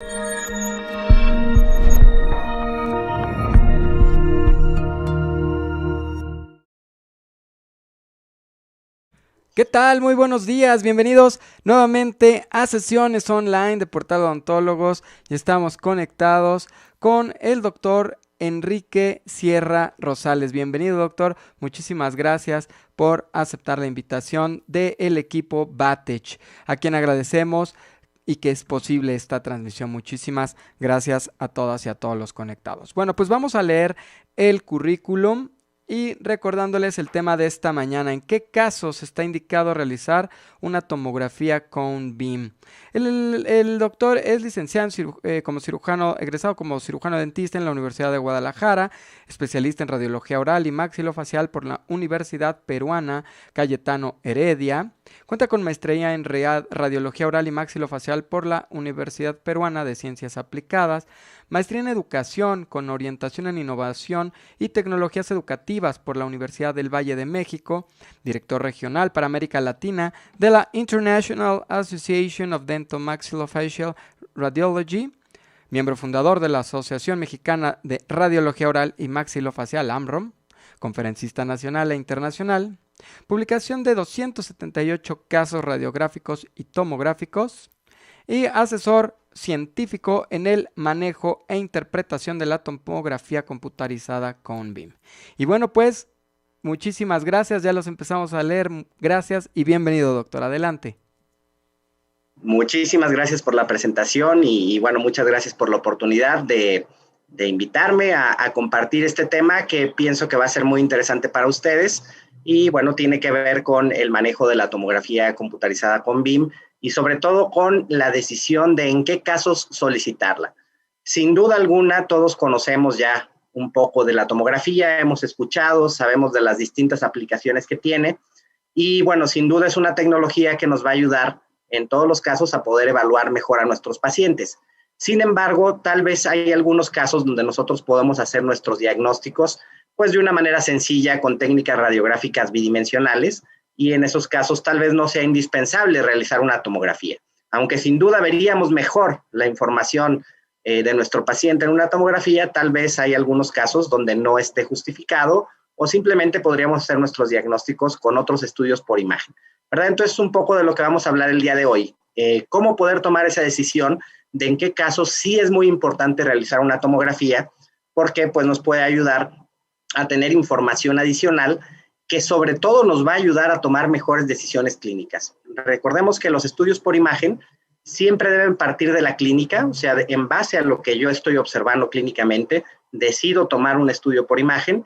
¿Qué tal? Muy buenos días, bienvenidos nuevamente a sesiones online de Portal Odontólogos y estamos conectados con el doctor Enrique Sierra Rosales. Bienvenido, doctor, muchísimas gracias por aceptar la invitación del equipo Batech, a quien agradecemos y que es posible esta transmisión. Muchísimas gracias a todas y a todos los conectados. Bueno, pues vamos a leer el currículum. Y recordándoles el tema de esta mañana, ¿en qué casos está indicado realizar una tomografía con BIM? El doctor es licenciado como cirujano, egresado como cirujano dentista en la Universidad de Guadalajara, especialista en radiología oral y maxilofacial por la Universidad Peruana Cayetano Heredia. Cuenta con maestría en radiología oral y maxilofacial por la Universidad Peruana de Ciencias Aplicadas, maestría en educación con orientación en innovación y tecnologías educativas por la Universidad del Valle de México, director regional para América Latina de la International Association of Dental Maxillofacial Radiology, miembro fundador de la Asociación Mexicana de Radiología Oral y Maxilofacial, AMROM, conferencista nacional e internacional, publicación de 278 casos radiográficos y tomográficos y asesor científico en el manejo e interpretación de la tomografía computarizada con BIM. Y bueno, pues muchísimas gracias, ya los empezamos a leer. Gracias y bienvenido, doctor. Adelante. Muchísimas gracias por la presentación y bueno, muchas gracias por la oportunidad de invitarme a compartir este tema que pienso que va a ser muy interesante para ustedes y bueno, tiene que ver con el manejo de la tomografía computarizada con BIM y sobre todo con la decisión de en qué casos solicitarla. Sin duda alguna, todos conocemos ya un poco de la tomografía, hemos escuchado, sabemos de las distintas aplicaciones que tiene y bueno, sin duda es una tecnología que nos va a ayudar en todos los casos a poder evaluar mejor a nuestros pacientes. Sin embargo, tal vez hay algunos casos donde nosotros podemos hacer nuestros diagnósticos pues de una manera sencilla con técnicas radiográficas bidimensionales y en esos casos tal vez no sea indispensable realizar una tomografía. Aunque sin duda veríamos mejor la información de nuestro paciente en una tomografía, tal vez hay algunos casos donde no esté justificado o simplemente podríamos hacer nuestros diagnósticos con otros estudios por imagen, ¿verdad? Entonces, un poco de lo que vamos a hablar el día de hoy. Cómo poder tomar esa decisión de en qué casos sí es muy importante realizar una tomografía, porque pues nos puede ayudar a tener información adicional que sobre todo nos va a ayudar a tomar mejores decisiones clínicas. Recordemos que los estudios por imagen siempre deben partir de la clínica, o sea, en base a lo que yo estoy observando clínicamente, decido tomar un estudio por imagen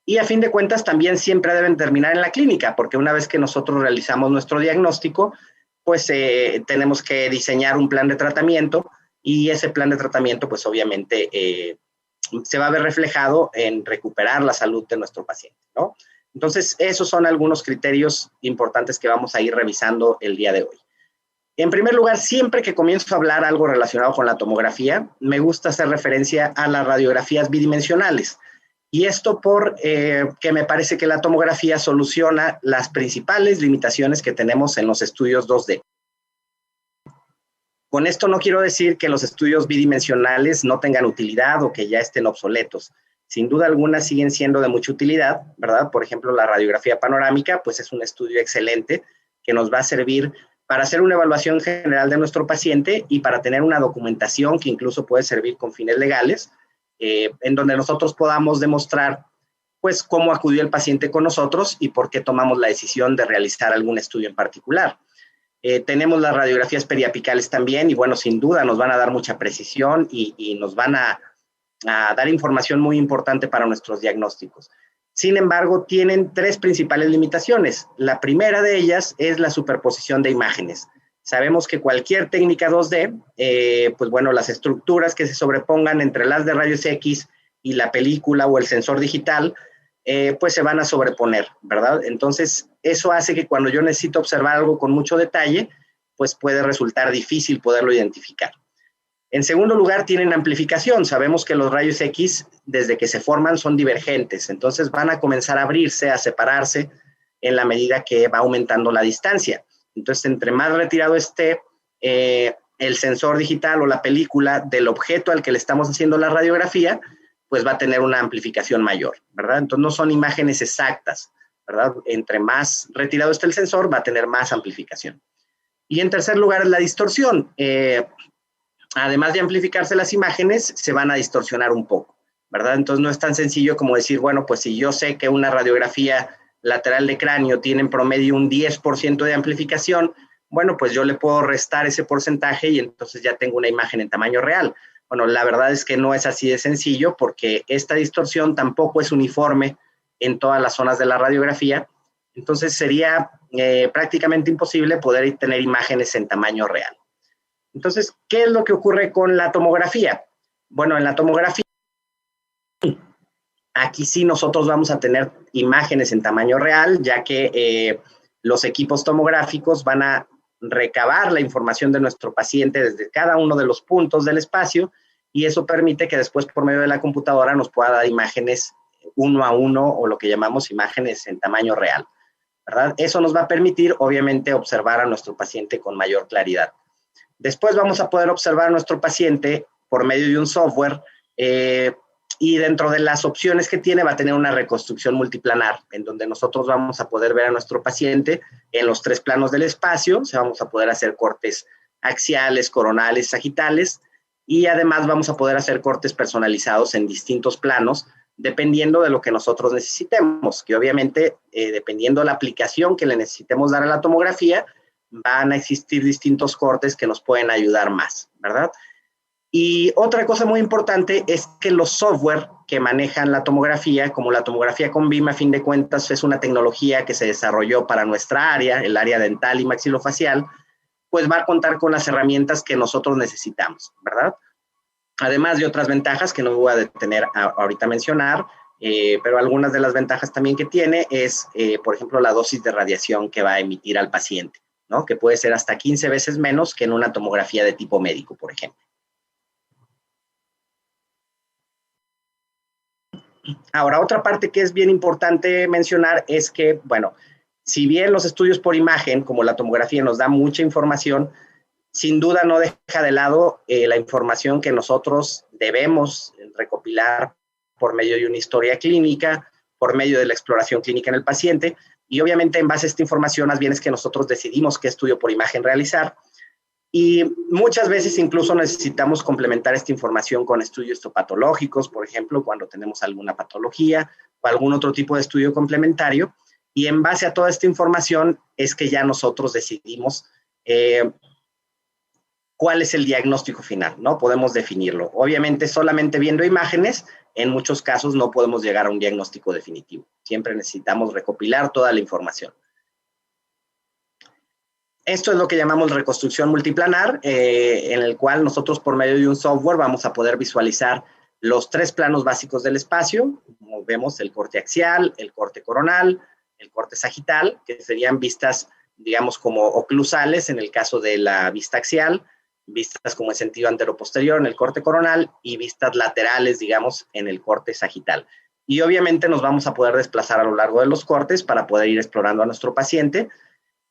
y a fin de cuentas también siempre deben terminar en la clínica, porque una vez que nosotros realizamos nuestro diagnóstico, pues tenemos que diseñar un plan de tratamiento y ese plan de tratamiento pues obviamente se va a ver reflejado en recuperar la salud de nuestro paciente, ¿no? Entonces, esos son algunos criterios importantes que vamos a ir revisando el día de hoy. En primer lugar, siempre que comienzo a hablar algo relacionado con la tomografía, me gusta hacer referencia a las radiografías bidimensionales. Y esto porque me parece que la tomografía soluciona las principales limitaciones que tenemos en los estudios 2D. Con esto no quiero decir que los estudios bidimensionales no tengan utilidad o que ya estén obsoletos. Sin duda alguna siguen siendo de mucha utilidad, ¿verdad? Por ejemplo, la radiografía panorámica, pues es un estudio excelente que nos va a servir para hacer una evaluación general de nuestro paciente y para tener una documentación que incluso puede servir con fines legales, en donde nosotros podamos demostrar pues cómo acudió el paciente con nosotros y por qué tomamos la decisión de realizar algún estudio en particular. Tenemos las radiografías periapicales también y bueno, sin duda nos van a dar mucha precisión y nos van a dar información muy importante para nuestros diagnósticos. Sin embargo, tienen tres principales limitaciones. La primera de ellas es la superposición de imágenes. Sabemos que cualquier técnica 2D, pues bueno, las estructuras que se sobrepongan entre las de rayos X y la película o el sensor digital, pues se van a sobreponer, ¿verdad? Entonces, eso hace que cuando yo necesito observar algo con mucho detalle, pues puede resultar difícil poderlo identificar. En segundo lugar, tienen amplificación. Sabemos que los rayos X, desde que se forman, son divergentes. Entonces, van a comenzar a abrirse, a separarse en la medida que va aumentando la distancia. Entonces, entre más retirado esté el sensor digital o la película del objeto al que le estamos haciendo la radiografía, pues va a tener una amplificación mayor, ¿verdad? Entonces no son imágenes exactas, ¿verdad? Entre más retirado esté el sensor, va a tener más amplificación. Y en tercer lugar es la distorsión. Además de amplificarse las imágenes, se van a distorsionar un poco, ¿verdad? Entonces no es tan sencillo como decir, bueno, pues si yo sé que una radiografía lateral de cráneo tiene en promedio un 10% de amplificación, bueno, pues yo le puedo restar ese porcentaje y entonces ya tengo una imagen en tamaño real. Bueno, la verdad es que no es así de sencillo porque esta distorsión tampoco es uniforme en todas las zonas de la radiografía, entonces sería prácticamente imposible poder tener imágenes en tamaño real. Entonces, ¿qué es lo que ocurre con la tomografía? Bueno, en la tomografía, aquí sí nosotros vamos a tener imágenes en tamaño real, ya que los equipos tomográficos van a recabar la información de nuestro paciente desde cada uno de los puntos del espacio y eso permite que después por medio de la computadora nos pueda dar imágenes uno a uno o lo que llamamos imágenes en tamaño real, ¿verdad? Eso nos va a permitir, obviamente, observar a nuestro paciente con mayor claridad. Después vamos a poder observar a nuestro paciente por medio de un software y dentro de las opciones que tiene va a tener una reconstrucción multiplanar en donde nosotros vamos a poder ver a nuestro paciente en los 3 planos del espacio, o sea, vamos a poder hacer cortes axiales, coronales, sagitales y además vamos a poder hacer cortes personalizados en distintos planos dependiendo de lo que nosotros necesitemos, que obviamente dependiendo de la aplicación que le necesitemos dar a la tomografía, van a existir distintos cortes que nos pueden ayudar más, ¿verdad? Y otra cosa muy importante es que los software que manejan la tomografía, como la tomografía con BIM, a fin de cuentas, es una tecnología que se desarrolló para nuestra área, el área dental y maxilofacial, pues va a contar con las herramientas que nosotros necesitamos, ¿verdad? Además de otras ventajas que no me voy a detener ahorita a mencionar, pero algunas de las ventajas también que tiene es, por ejemplo, la dosis de radiación que va a emitir al paciente, ¿no? Que puede ser hasta 15 veces menos que en una tomografía de tipo médico, por ejemplo. Ahora, otra parte que es bien importante mencionar es que, bueno, si bien los estudios por imagen, como la tomografía, nos da mucha información, sin duda no deja de lado la información que nosotros debemos recopilar por medio de una historia clínica, por medio de la exploración clínica en el paciente, y obviamente en base a esta información más bien es que nosotros decidimos qué estudio por imagen realizar, y muchas veces incluso necesitamos complementar esta información con estudios histopatológicos, por ejemplo, cuando tenemos alguna patología o algún otro tipo de estudio complementario, y en base a toda esta información es que ya nosotros decidimos cuál es el diagnóstico final, ¿no? Podemos definirlo. Obviamente, solamente viendo imágenes, en muchos casos no podemos llegar a un diagnóstico definitivo. Siempre necesitamos recopilar toda la información. Esto es lo que llamamos reconstrucción multiplanar, en el cual nosotros por medio de un software vamos a poder visualizar los 3 planos básicos del espacio. Como vemos, el corte axial, el corte coronal, el corte sagital, que serían vistas, digamos, como oclusales en el caso de la vista axial, vistas como en sentido anteroposterior en el corte coronal y vistas laterales, digamos, en el corte sagital. Y obviamente nos vamos a poder desplazar a lo largo de los cortes para poder ir explorando a nuestro paciente.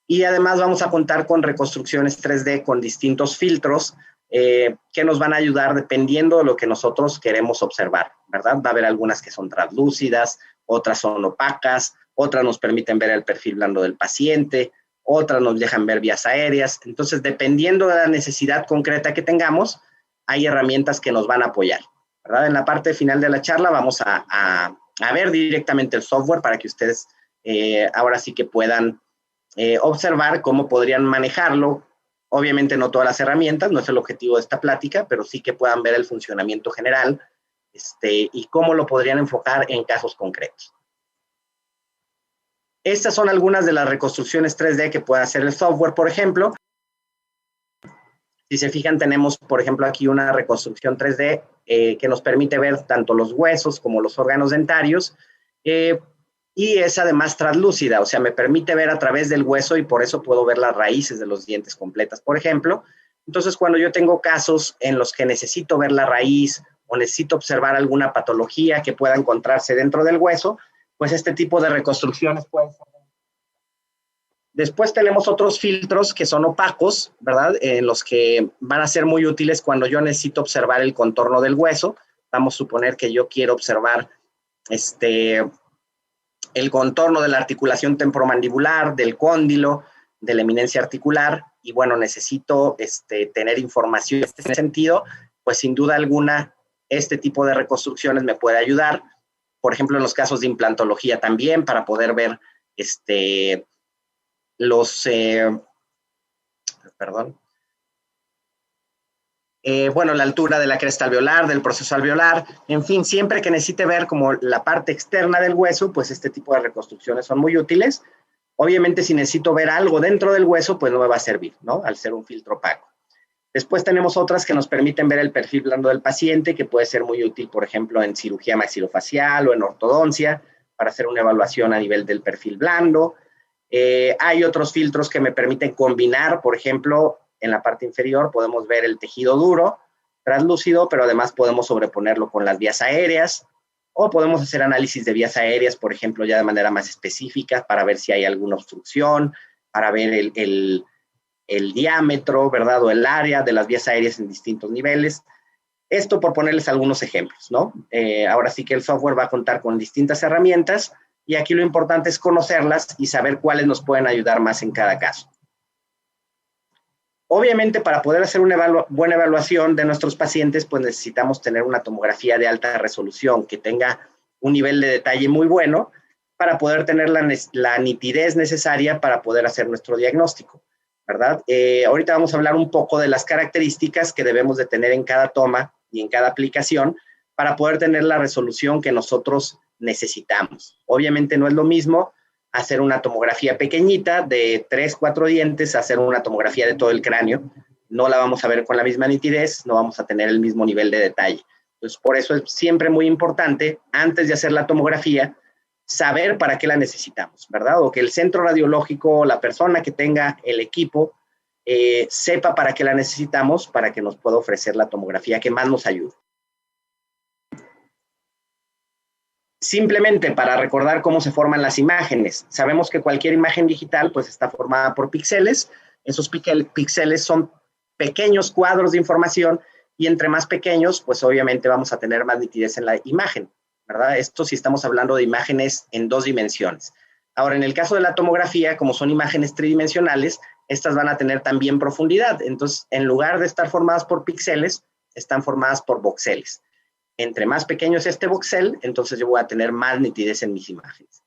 Y además vamos a contar con reconstrucciones 3D con distintos filtros que nos van a ayudar dependiendo de lo que nosotros queremos observar, ¿verdad? Va a haber algunas que son translúcidas, otras son opacas, otras nos permiten ver el perfil blando del paciente, otras nos dejan ver vías aéreas. Entonces, dependiendo de la necesidad concreta que tengamos, hay herramientas que nos van a apoyar, ¿verdad? En la parte final de la charla vamos a ver directamente el software para que ustedes ahora sí que puedan observar cómo podrían manejarlo. Obviamente no todas las herramientas, no es el objetivo de esta plática, pero sí que puedan ver el funcionamiento general y cómo lo podrían enfocar en casos concretos. Estas son algunas de las reconstrucciones 3D que puede hacer el software, por ejemplo. Si se fijan, tenemos, por ejemplo, aquí una reconstrucción 3D que nos permite ver tanto los huesos como los órganos dentarios, y es además translúcida, o sea, me permite ver a través del hueso y por eso puedo ver las raíces de los dientes completas, por ejemplo. Entonces, cuando yo tengo casos en los que necesito ver la raíz o necesito observar alguna patología que pueda encontrarse dentro del hueso, pues este tipo de reconstrucciones pueden ser Después tenemos otros filtros que son opacos, ¿verdad? En los que van a ser muy útiles cuando yo necesito observar el contorno del hueso. Vamos a suponer que yo quiero observar el contorno de la articulación temporomandibular, del cóndilo, de la eminencia articular, y bueno, necesito tener información en este sentido, pues sin duda alguna, este tipo de reconstrucciones me puede ayudar, por ejemplo, en los casos de implantología también, para poder ver la altura de la cresta alveolar, del proceso alveolar, en fin, siempre que necesite ver como la parte externa del hueso, pues este tipo de reconstrucciones son muy útiles. Obviamente, si necesito ver algo dentro del hueso, pues no me va a servir, ¿no? Al ser un filtro opaco. Después tenemos otras que nos permiten ver el perfil blando del paciente, que puede ser muy útil, por ejemplo, en cirugía maxilofacial o en ortodoncia, para hacer una evaluación a nivel del perfil blando. Hay otros filtros que me permiten combinar, por ejemplo, en la parte inferior podemos ver el tejido duro, translúcido, pero además podemos sobreponerlo con las vías aéreas, o podemos hacer análisis de vías aéreas, por ejemplo, ya de manera más específica, para ver si hay alguna obstrucción, para ver el diámetro, ¿verdad? O el área de las vías aéreas en distintos niveles. Esto por ponerles algunos ejemplos, ¿no? Ahora sí que el software va a contar con distintas herramientas, y aquí lo importante es conocerlas y saber cuáles nos pueden ayudar más en cada caso. Obviamente, para poder hacer una buena evaluación de nuestros pacientes, pues necesitamos tener una tomografía de alta resolución que tenga un nivel de detalle muy bueno para poder tener la nitidez necesaria para poder hacer nuestro diagnóstico, ¿verdad? Ahorita vamos a hablar un poco de las características que debemos de tener en cada toma y en cada aplicación para poder tener la resolución que nosotros necesitamos. Obviamente no es lo mismo hacer una tomografía pequeñita de 3, 4 dientes, hacer una tomografía de todo el cráneo. No la vamos a ver con la misma nitidez, no vamos a tener el mismo nivel de detalle. Entonces, por eso es siempre muy importante, antes de hacer la tomografía, saber para qué la necesitamos, ¿verdad? O que el centro radiológico, la persona que tenga el equipo, sepa para qué la necesitamos, para que nos pueda ofrecer la tomografía que más nos ayude. Simplemente para recordar cómo se forman las imágenes. Sabemos que cualquier imagen digital pues está formada por píxeles. Esos píxeles son pequeños cuadros de información, y entre más pequeños, pues obviamente vamos a tener más nitidez en la imagen, ¿verdad? Esto si estamos hablando de imágenes en 2 dimensiones. Ahora, en el caso de la tomografía, como son imágenes tridimensionales, estas van a tener también profundidad. Entonces, en lugar de estar formadas por píxeles, están formadas por voxeles. Entre más pequeño es este voxel, entonces yo voy a tener más nitidez en mis imágenes,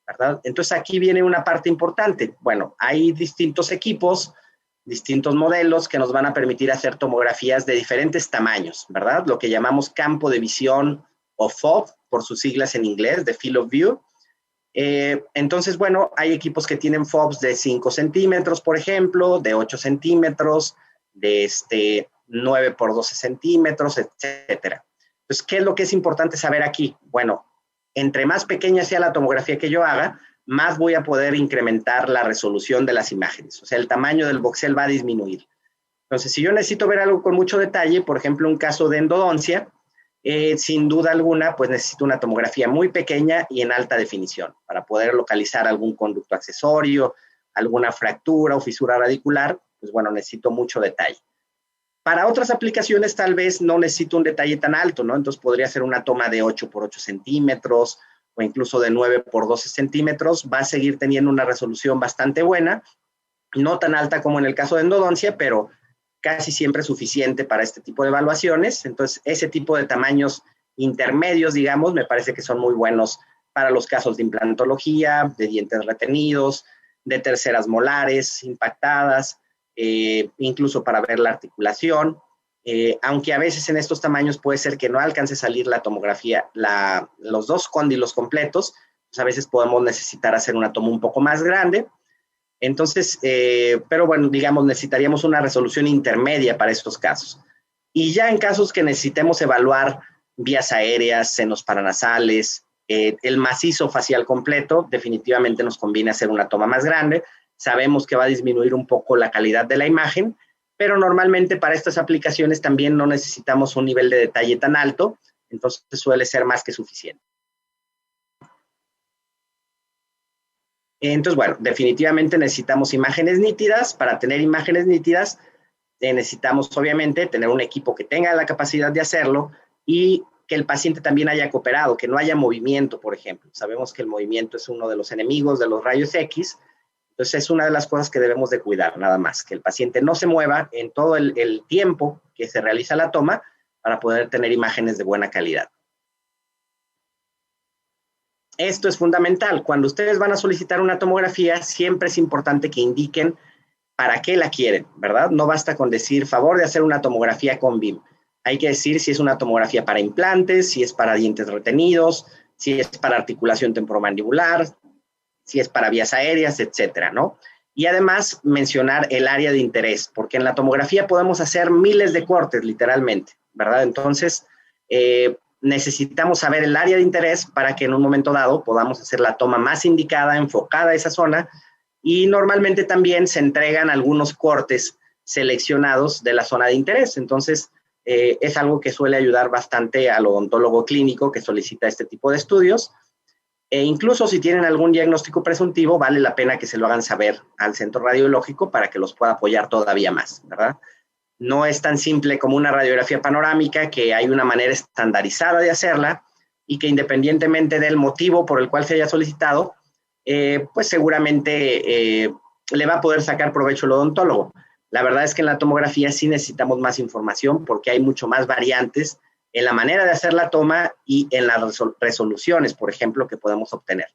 ¿verdad? Entonces aquí viene una parte importante. Bueno, hay distintos equipos, distintos modelos que nos van a permitir hacer tomografías de diferentes tamaños, ¿verdad? Lo que llamamos campo de visión o FOV, por sus siglas en inglés, de Field of View. Entonces, bueno, hay equipos que tienen FOVs de 5 centímetros, por ejemplo, de 8 centímetros, de 9 por 12 centímetros, etcétera. Entonces, ¿qué es lo que es importante saber aquí? Bueno, entre más pequeña sea la tomografía que yo haga, más voy a poder incrementar la resolución de las imágenes. O sea, el tamaño del voxel va a disminuir. Entonces, si yo necesito ver algo con mucho detalle, por ejemplo, un caso de endodoncia, sin duda alguna, pues necesito una tomografía muy pequeña y en alta definición para poder localizar algún conducto accesorio, alguna fractura o fisura radicular, pues bueno, necesito mucho detalle. Para otras aplicaciones tal vez no necesito un detalle tan alto, ¿no? Entonces podría ser una toma de 8 por 8 centímetros o incluso de 9 por 12 centímetros. Va a seguir teniendo una resolución bastante buena, no tan alta como en el caso de endodoncia, pero casi siempre suficiente para este tipo de evaluaciones. Entonces, ese tipo de tamaños intermedios, digamos, me parece que son muy buenos para los casos de implantología, de dientes retenidos, de terceras molares impactadas, incluso para ver la articulación, aunque a veces en estos tamaños puede ser que no alcance a salir la tomografía, los 2 cóndilos completos, pues a veces podemos necesitar hacer una toma un poco más grande. Entonces, pero bueno, digamos, necesitaríamos una resolución intermedia para estos casos. Y ya en casos que necesitemos evaluar vías aéreas, senos paranasales, el macizo facial completo, definitivamente nos conviene hacer una toma más grande. Sabemos que va a disminuir un poco la calidad de la imagen, pero normalmente para estas aplicaciones también no necesitamos un nivel de detalle tan alto, entonces suele ser más que suficiente. Entonces, bueno, definitivamente necesitamos imágenes nítidas. Para tener imágenes nítidas, necesitamos obviamente tener un equipo que tenga la capacidad de hacerlo y que el paciente también haya cooperado, que no haya movimiento, por ejemplo. Sabemos que el movimiento es uno de los enemigos de los rayos X, entonces es una de las cosas que debemos de cuidar, nada más, que el paciente no se mueva en todo el tiempo que se realiza la toma para poder tener imágenes de buena calidad. Esto es fundamental. Cuando ustedes van a solicitar una tomografía, siempre es importante que indiquen para qué la quieren, ¿verdad? No basta con decir, favor de hacer una tomografía con BIM. Hay que decir si es una tomografía para implantes, si es para dientes retenidos, si es para articulación temporomandibular, si es para vías aéreas, etcétera, ¿no? Y además mencionar el área de interés, porque en la tomografía podemos hacer miles de cortes, literalmente, ¿verdad? Entonces, necesitamos saber el área de interés para que en un momento dado podamos hacer la toma más indicada, enfocada a esa zona, y normalmente también se entregan algunos cortes seleccionados de la zona de interés. Entonces, es algo que suele ayudar bastante al odontólogo clínico que solicita este tipo de estudios. E incluso si tienen algún diagnóstico presuntivo, vale la pena que se lo hagan saber al centro radiológico para que los pueda apoyar todavía más, ¿verdad? No es tan simple como una radiografía panorámica, que hay una manera estandarizada de hacerla y que independientemente del motivo por el cual se haya solicitado, pues seguramente le va a poder sacar provecho el odontólogo. La verdad es que en la tomografía sí necesitamos más información porque hay mucho más variantes en la manera de hacer la toma y en las resoluciones, por ejemplo, que podemos obtener.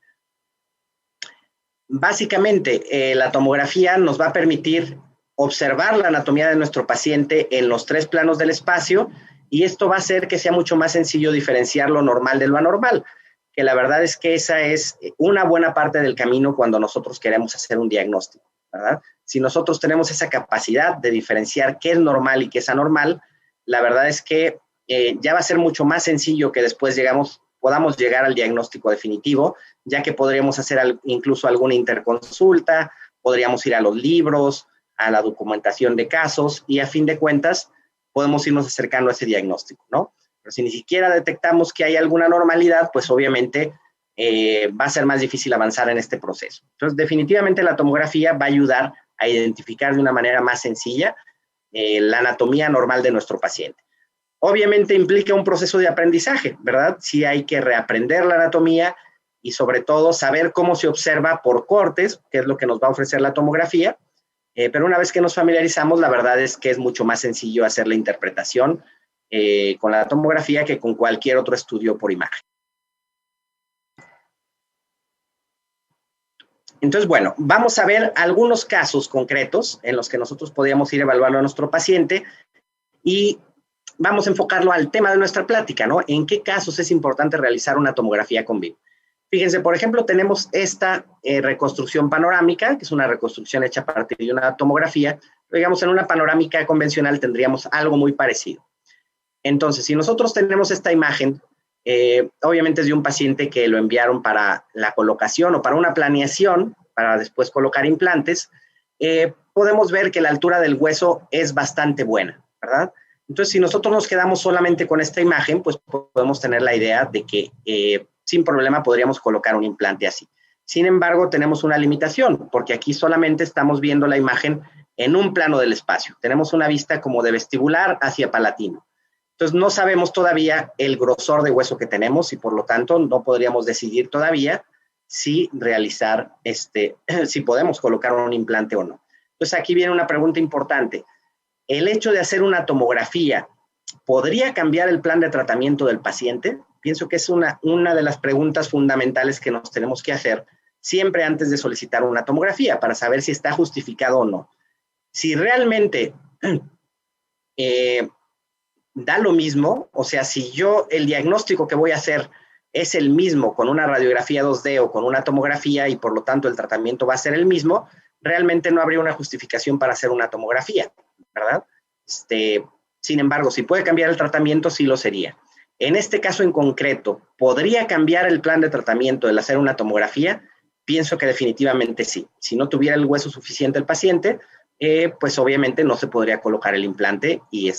Básicamente, la tomografía nos va a permitir observar la anatomía de nuestro paciente en los 3 planos del espacio, y esto va a hacer que sea mucho más sencillo diferenciar lo normal de lo anormal, que la verdad es que esa es una buena parte del camino cuando nosotros queremos hacer un diagnóstico, ¿verdad? Si nosotros tenemos esa capacidad de diferenciar qué es normal y qué es anormal, la verdad es que ya va a ser mucho más sencillo que después podamos llegar al diagnóstico definitivo, ya que podríamos hacer incluso alguna interconsulta, podríamos ir a los libros, a la documentación de casos, y a fin de cuentas podemos irnos acercando a ese diagnóstico, ¿no? Pero si ni siquiera detectamos que hay alguna normalidad, pues obviamente va a ser más difícil avanzar en este proceso. Entonces, definitivamente la tomografía va a ayudar a identificar de una manera más sencilla la anatomía normal de nuestro paciente. Obviamente implica un proceso de aprendizaje, ¿verdad? Sí hay que reaprender la anatomía y sobre todo saber cómo se observa por cortes, que es lo que nos va a ofrecer la tomografía, pero una vez que nos familiarizamos, la verdad es que es mucho más sencillo hacer la interpretación con la tomografía que con cualquier otro estudio por imagen. Entonces, bueno, vamos a ver algunos casos concretos en los que nosotros podríamos ir evaluando a nuestro paciente y vamos a enfocarlo al tema de nuestra plática, ¿no? ¿En qué casos es importante realizar una tomografía con BIM? Fíjense, por ejemplo, tenemos esta reconstrucción panorámica, que es una reconstrucción hecha a partir de una tomografía. Digamos, en una panorámica convencional tendríamos algo muy parecido. Entonces, si nosotros tenemos esta imagen, obviamente es de un paciente que lo enviaron para la colocación o para una planeación, para después colocar implantes, podemos ver que la altura del hueso es bastante buena, ¿verdad? Entonces, si nosotros nos quedamos solamente con esta imagen, pues podemos tener la idea de que sin problema podríamos colocar un implante así. Sin embargo, tenemos una limitación, porque aquí solamente estamos viendo la imagen en un plano del espacio. Tenemos una vista como de vestibular hacia palatino. Entonces, no sabemos todavía el grosor de hueso que tenemos y, por lo tanto, no podríamos decidir todavía si si podemos colocar un implante o no. Entonces, aquí viene una pregunta importante. ¿El hecho de hacer una tomografía podría cambiar el plan de tratamiento del paciente? Pienso que es una de las preguntas fundamentales que nos tenemos que hacer siempre antes de solicitar una tomografía para saber si está justificado o no. Si realmente da lo mismo, o sea, si el diagnóstico que voy a hacer es el mismo con una radiografía 2D o con una tomografía y por lo tanto el tratamiento va a ser el mismo, realmente no habría una justificación para hacer una tomografía, ¿verdad? Sin embargo, si puede cambiar el tratamiento, sí lo sería. En este caso en concreto, ¿podría cambiar el plan de tratamiento el hacer una tomografía? Pienso que definitivamente sí. Si no tuviera el hueso suficiente el paciente, pues obviamente no se podría colocar el implante y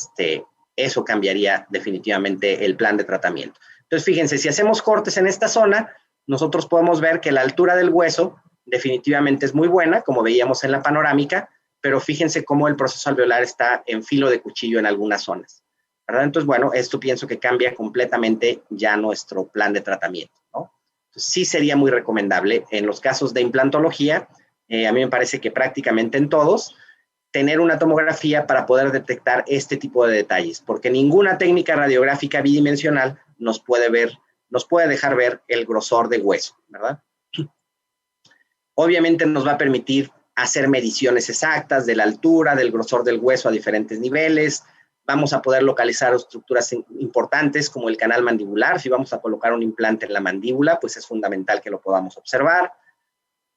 eso cambiaría definitivamente el plan de tratamiento. Entonces, fíjense, si hacemos cortes en esta zona, nosotros podemos ver que la altura del hueso definitivamente es muy buena, como veíamos en la panorámica, pero fíjense cómo el proceso alveolar está en filo de cuchillo en algunas zonas, ¿verdad? Entonces, bueno, esto pienso que cambia completamente ya nuestro plan de tratamiento, ¿no? Entonces, sí sería muy recomendable en los casos de implantología, a mí me parece que prácticamente en todos, tener una tomografía para poder detectar este tipo de detalles, porque ninguna técnica radiográfica bidimensional nos puede dejar ver el grosor de hueso, ¿verdad? Obviamente nos va a permitir hacer mediciones exactas de la altura, del grosor del hueso a diferentes niveles. Vamos a poder localizar estructuras importantes como el canal mandibular. Si vamos a colocar un implante en la mandíbula, pues es fundamental que lo podamos observar,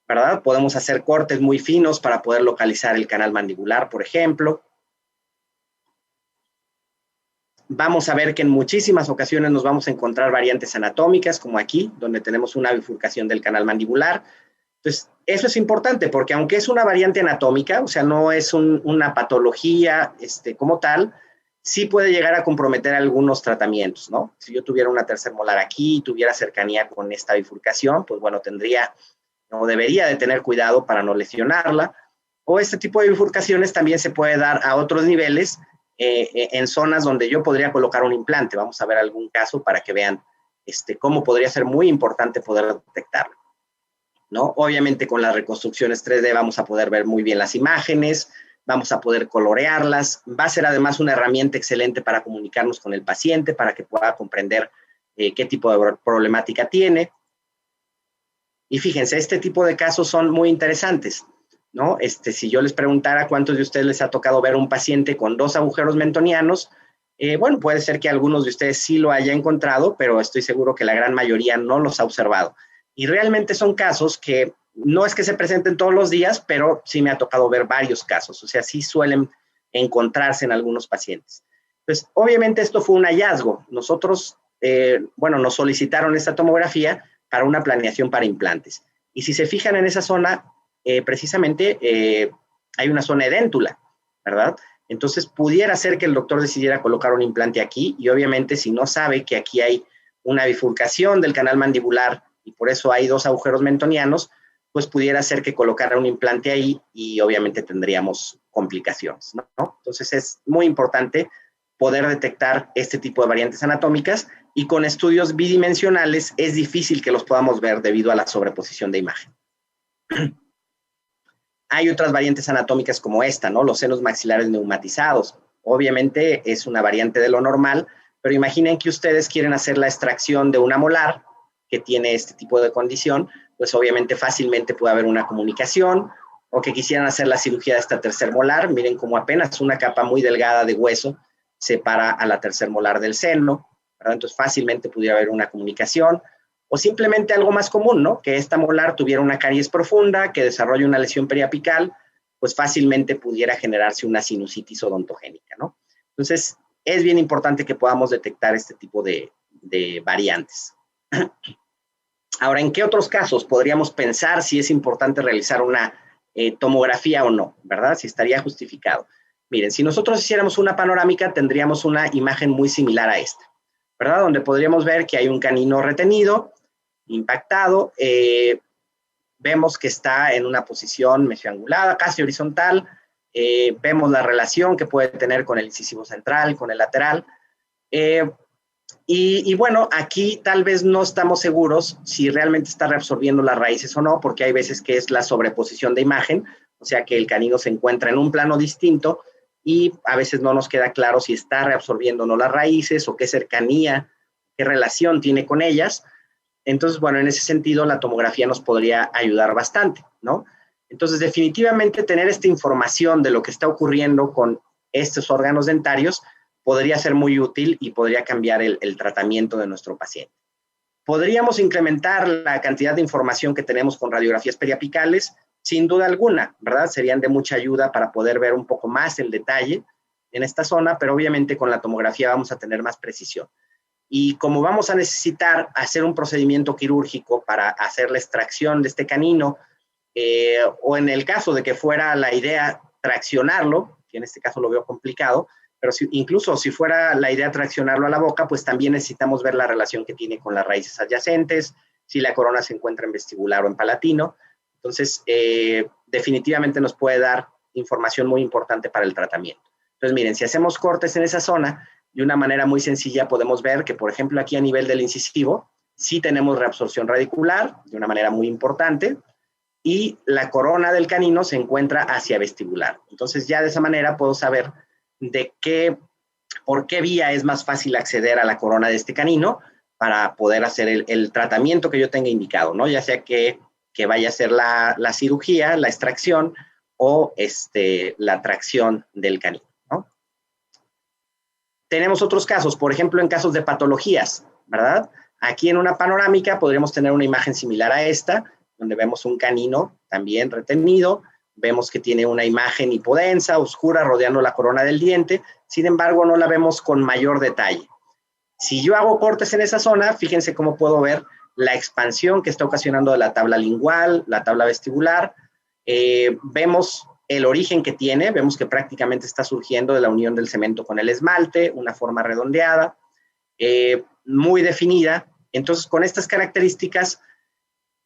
¿verdad? Podemos hacer cortes muy finos para poder localizar el canal mandibular, por ejemplo. Vamos a ver que en muchísimas ocasiones nos vamos a encontrar variantes anatómicas, como aquí, donde tenemos una bifurcación del canal mandibular. Entonces, eso es importante porque aunque es una variante anatómica, o sea, no es una patología como tal, sí puede llegar a comprometer algunos tratamientos, ¿no? Si yo tuviera una tercer molar aquí y tuviera cercanía con esta bifurcación, pues bueno, debería de tener cuidado para no lesionarla. O este tipo de bifurcaciones también se puede dar a otros niveles en zonas donde yo podría colocar un implante. Vamos a ver algún caso para que vean cómo podría ser muy importante poder detectarlo, ¿no? Obviamente con las reconstrucciones 3D vamos a poder ver muy bien las imágenes, vamos a poder colorearlas, va a ser además una herramienta excelente para comunicarnos con el paciente, para que pueda comprender qué tipo de problemática tiene. Y fíjense, este tipo de casos son muy interesantes, ¿no? Si yo les preguntara a cuántos de ustedes les ha tocado ver un paciente con 2 agujeros mentonianos, bueno, puede ser que algunos de ustedes sí lo haya encontrado, pero estoy seguro que la gran mayoría no los ha observado. Y realmente son casos que no es que se presenten todos los días, pero sí me ha tocado ver varios casos. O sea, sí suelen encontrarse en algunos pacientes. Entonces, obviamente esto fue un hallazgo. Nosotros, nos solicitaron esta tomografía para una planeación para implantes. Y si se fijan en esa zona, precisamente hay una zona edéntula, ¿verdad? Entonces, pudiera ser que el doctor decidiera colocar un implante aquí y obviamente si no sabe que aquí hay una bifurcación del canal mandibular y por eso hay 2 agujeros mentonianos, pues pudiera ser que colocara un implante ahí y obviamente tendríamos complicaciones, ¿no? Entonces es muy importante poder detectar este tipo de variantes anatómicas y con estudios bidimensionales es difícil que los podamos ver debido a la sobreposición de imagen. Hay otras variantes anatómicas como esta, ¿no? Los senos maxilares neumatizados. Obviamente es una variante de lo normal, pero imaginen que ustedes quieren hacer la extracción de una molar que tiene este tipo de condición, pues obviamente fácilmente puede haber una comunicación, o que quisieran hacer la cirugía de esta tercer molar, miren como apenas una capa muy delgada de hueso separa a la tercer molar del seno, ¿verdad? Entonces fácilmente pudiera haber una comunicación, o simplemente algo más común, ¿no? Que esta molar tuviera una caries profunda, que desarrolle una lesión periapical, pues fácilmente pudiera generarse una sinusitis odontogénica, ¿no? Entonces, es bien importante que podamos detectar este tipo de variantes. Ahora, ¿en qué otros casos podríamos pensar si es importante realizar una tomografía o no, ¿verdad? Si estaría justificado. Miren, si nosotros hiciéramos una panorámica, tendríamos una imagen muy similar a esta, ¿verdad? Donde podríamos ver que hay un canino retenido, impactado, vemos que está en una posición mesioangulada, casi horizontal, vemos la relación que puede tener con el incisivo central, con el lateral, y bueno, aquí tal vez no estamos seguros si realmente está reabsorbiendo las raíces o no, porque hay veces que es la sobreposición de imagen, o sea que el canino se encuentra en un plano distinto y a veces no nos queda claro si está reabsorbiendo o no las raíces o qué cercanía, qué relación tiene con ellas. Entonces, bueno, en ese sentido la tomografía nos podría ayudar bastante, ¿no? Entonces, definitivamente tener esta información de lo que está ocurriendo con estos órganos dentarios podría ser muy útil y podría cambiar el tratamiento de nuestro paciente. ¿Podríamos incrementar la cantidad de información que tenemos con radiografías periapicales? Sin duda alguna, ¿verdad? Serían de mucha ayuda para poder ver un poco más el detalle en esta zona, pero obviamente con la tomografía vamos a tener más precisión. Y como vamos a necesitar hacer un procedimiento quirúrgico para hacer la extracción de este canino, o en el caso de que fuera la idea traccionarlo, que en este caso lo veo complicado, pero incluso si fuera la idea traccionarlo a la boca, pues también necesitamos ver la relación que tiene con las raíces adyacentes, si la corona se encuentra en vestibular o en palatino. Entonces, definitivamente nos puede dar información muy importante para el tratamiento. Entonces, miren, si hacemos cortes en esa zona, de una manera muy sencilla podemos ver que, por ejemplo, aquí a nivel del incisivo, sí tenemos reabsorción radicular de una manera muy importante y la corona del canino se encuentra hacia vestibular. Entonces, ya de esa manera puedo saber por qué vía es más fácil acceder a la corona de este canino para poder hacer el tratamiento que yo tenga indicado, ¿no? Ya sea que vaya a ser la cirugía, la extracción o la tracción del canino, ¿no? Tenemos otros casos, por ejemplo, en casos de patologías, ¿verdad? Aquí en una panorámica podríamos tener una imagen similar a esta, donde vemos un canino también retenido, vemos que tiene una imagen hipodensa, oscura, rodeando la corona del diente, sin embargo, no la vemos con mayor detalle. Si yo hago cortes en esa zona, fíjense cómo puedo ver la expansión que está ocasionando la tabla lingual, la tabla vestibular, vemos el origen que tiene, vemos que prácticamente está surgiendo de la unión del cemento con el esmalte, una forma redondeada, muy definida. Entonces, con estas características,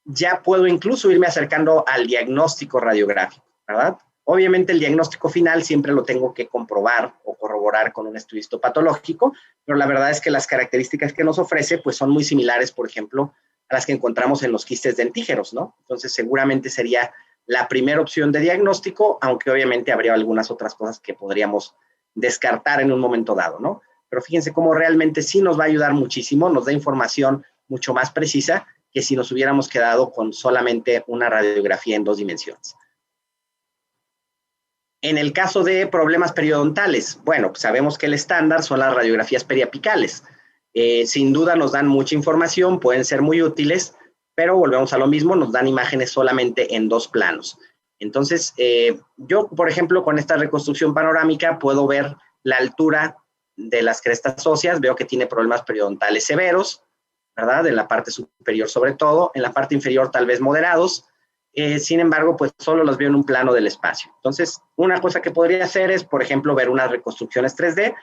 ya puedo incluso irme acercando al diagnóstico radiográfico, ¿verdad? Obviamente el diagnóstico final siempre lo tengo que comprobar o corroborar con un estudio histopatológico, pero la verdad es que las características que nos ofrece pues son muy similares, por ejemplo, a las que encontramos en los quistes dentígeros, ¿no? Entonces seguramente sería la primera opción de diagnóstico, aunque obviamente habría algunas otras cosas que podríamos descartar en un momento dado, ¿no? Pero fíjense cómo realmente sí nos va a ayudar muchísimo, nos da información mucho más precisa que si nos hubiéramos quedado con solamente una radiografía en 2 dimensiones. En el caso de problemas periodontales, bueno, pues sabemos que el estándar son las radiografías periapicales. Sin duda nos dan mucha información, pueden ser muy útiles, pero volvemos a lo mismo, nos dan imágenes solamente en 2 planos. Entonces, yo, por ejemplo, con esta reconstrucción panorámica puedo ver la altura de las crestas óseas, veo que tiene problemas periodontales severos, ¿verdad? En la parte superior sobre todo, en la parte inferior tal vez moderados, sin embargo, pues solo los veo en un plano del espacio. Entonces, una cosa que podría hacer es, por ejemplo, ver unas reconstrucciones 3D,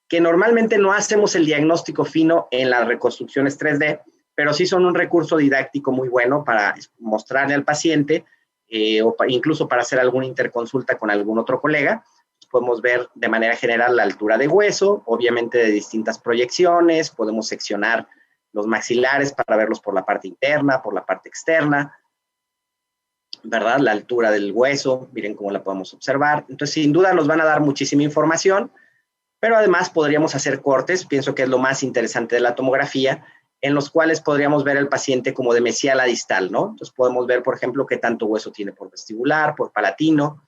que normalmente no hacemos el diagnóstico fino en las reconstrucciones 3D, pero sí son un recurso didáctico muy bueno para mostrarle al paciente incluso para hacer alguna interconsulta con algún otro colega. Podemos ver de manera general la altura de hueso, obviamente de distintas proyecciones, podemos seccionar los maxilares para verlos por la parte interna, por la parte externa, ¿verdad? La altura del hueso, miren cómo la podemos observar. Entonces, sin duda nos van a dar muchísima información, pero además podríamos hacer cortes, pienso que es lo más interesante de la tomografía, en los cuales podríamos ver al paciente como de mesial a distal, ¿no? Entonces podemos ver, por ejemplo, qué tanto hueso tiene por vestibular, por palatino.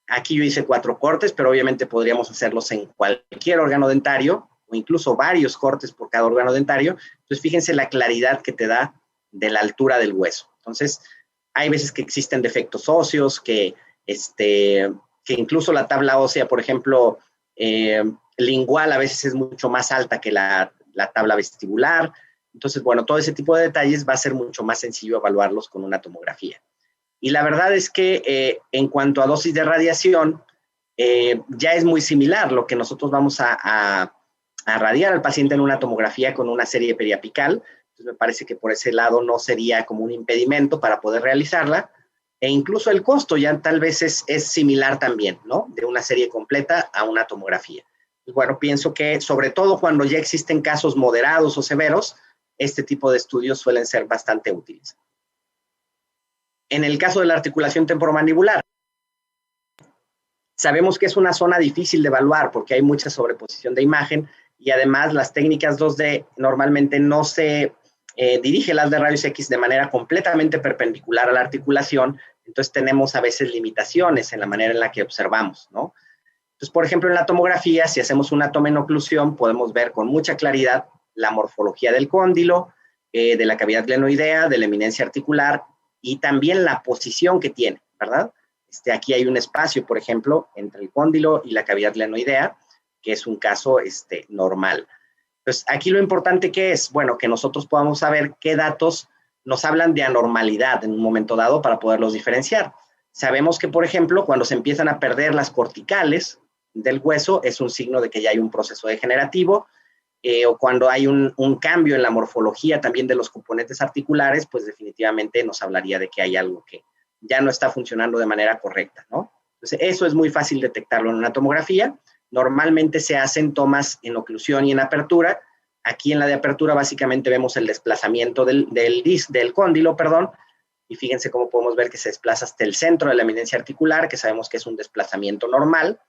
Aquí yo hice 4 cortes, pero obviamente podríamos hacerlos en cualquier órgano dentario, o incluso varios cortes por cada órgano dentario. Entonces, fíjense la claridad que te da de la altura del hueso. Entonces, hay veces que existen defectos óseos, que incluso la tabla ósea, por ejemplo, lingual a veces es mucho más alta que la tabla vestibular. Entonces, bueno, todo ese tipo de detalles va a ser mucho más sencillo evaluarlos con una tomografía. Y la verdad es que en cuanto a dosis de radiación, ya es muy similar lo que nosotros vamos a radiar al paciente en una tomografía con una serie periapical. Entonces, me parece que por ese lado no sería como un impedimento para poder realizarla. E incluso el costo ya tal vez es similar también, ¿no? De una serie completa a una tomografía. Pues bueno, pienso que sobre todo cuando ya existen casos moderados o severos, este tipo de estudios suelen ser bastante útiles. En el caso de la articulación temporomandibular, sabemos que es una zona difícil de evaluar porque hay mucha sobreposición de imagen y además las técnicas 2D normalmente no se dirige el haz de rayos X de manera completamente perpendicular a la articulación, entonces tenemos a veces limitaciones en la manera en la que observamos, ¿no? Entonces, por ejemplo, en la tomografía, si hacemos una toma en oclusión, podemos ver con mucha claridad la morfología del cóndilo, de la cavidad glenoidea, de la eminencia articular y también la posición que tiene, ¿verdad? Aquí hay un espacio, por ejemplo, entre el cóndilo y la cavidad glenoidea, que es un caso normal. Entonces, aquí lo importante que es, bueno, que nosotros podamos saber qué datos nos hablan de anormalidad en un momento dado para poderlos diferenciar. Sabemos que, por ejemplo, cuando se empiezan a perder las corticales del hueso, es un signo de que ya hay un proceso degenerativo, o cuando hay un cambio en la morfología también de los componentes articulares, pues definitivamente nos hablaría de que hay algo que ya no está funcionando de manera correcta, ¿no? Entonces, eso es muy fácil detectarlo en una tomografía. Normalmente se hacen tomas en oclusión y en apertura. Aquí en la de apertura básicamente vemos el desplazamiento del cóndilo, perdón, y fíjense cómo podemos ver que se desplaza hasta el centro de la eminencia articular, que sabemos que es un desplazamiento normal,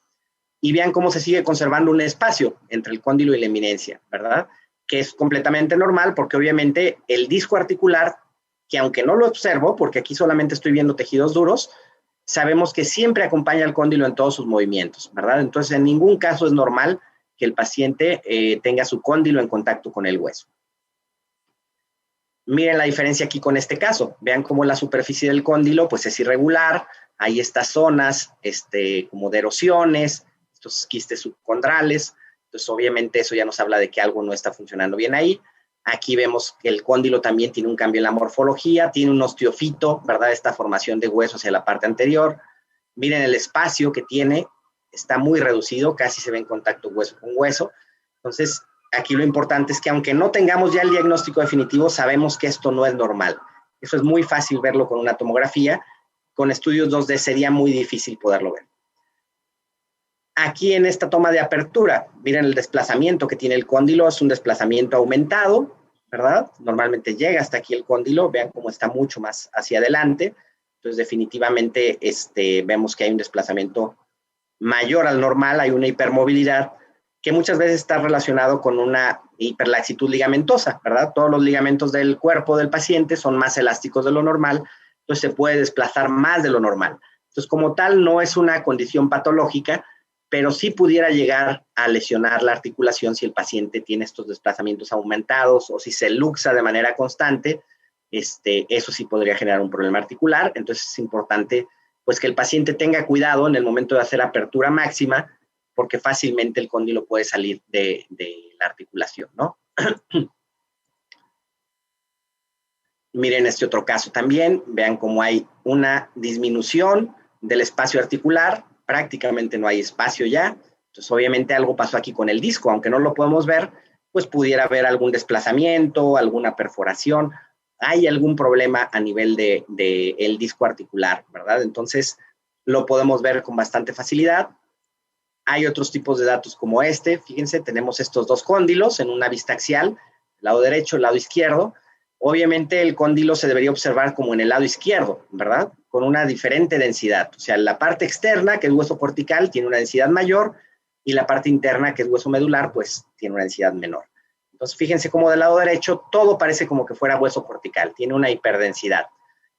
y vean cómo se sigue conservando un espacio entre el cóndilo y la eminencia, ¿verdad? Que es completamente normal porque obviamente el disco articular, que aunque no lo observo, porque aquí solamente estoy viendo tejidos duros, sabemos que siempre acompaña al cóndilo en todos sus movimientos, ¿verdad? Entonces, en ningún caso es normal que el paciente tenga su cóndilo en contacto con el hueso. Miren la diferencia aquí con este caso. Vean cómo la superficie del cóndilo pues es irregular. Hay estas zonas como de erosiones, estos quistes subcondrales. Entonces, obviamente, eso ya nos habla de que algo no está funcionando bien ahí. Aquí vemos que el cóndilo también tiene un cambio en la morfología, tiene un osteofito, ¿verdad? Esta formación de hueso hacia la parte anterior. Miren el espacio que tiene, está muy reducido, casi se ve en contacto hueso con hueso. Entonces, aquí lo importante es que aunque no tengamos ya el diagnóstico definitivo, sabemos que esto no es normal. Eso es muy fácil verlo con una tomografía. Con estudios 2D sería muy difícil poderlo ver. Aquí en esta toma de apertura, miren el desplazamiento que tiene el cóndilo, es un desplazamiento aumentado, ¿verdad? Normalmente llega hasta aquí el cóndilo, vean cómo está mucho más hacia adelante. Entonces, definitivamente vemos que hay un desplazamiento mayor al normal, hay una hipermovilidad que muchas veces está relacionado con una hiperlaxitud ligamentosa, ¿verdad? Todos los ligamentos del cuerpo del paciente son más elásticos de lo normal, entonces se puede desplazar más de lo normal. Entonces, como tal, no es una condición patológica, pero sí pudiera llegar a lesionar la articulación si el paciente tiene estos desplazamientos aumentados o si se luxa de manera constante, eso sí podría generar un problema articular. Entonces es importante pues que el paciente tenga cuidado en el momento de hacer apertura máxima, porque fácilmente el cóndilo puede salir de la articulación, ¿no? Miren este otro caso también, vean cómo hay una disminución del espacio articular, prácticamente no hay espacio ya. Entonces, obviamente algo pasó aquí con el disco, aunque no lo podemos ver, pues pudiera haber algún desplazamiento, alguna perforación, hay algún problema a nivel del disco articular, ¿verdad? Entonces, lo podemos ver con bastante facilidad. Hay otros tipos de datos como fíjense, tenemos estos dos cóndilos en una vista axial, el lado derecho, el lado izquierdo. Obviamente el cóndilo se debería observar como en el lado izquierdo, ¿verdad? Con una diferente densidad. O sea, la parte externa, que es hueso cortical, tiene una densidad mayor y la parte interna, que es hueso medular, pues tiene una densidad menor. Entonces, fíjense cómo del lado derecho todo parece como que fuera hueso cortical, tiene una hiperdensidad.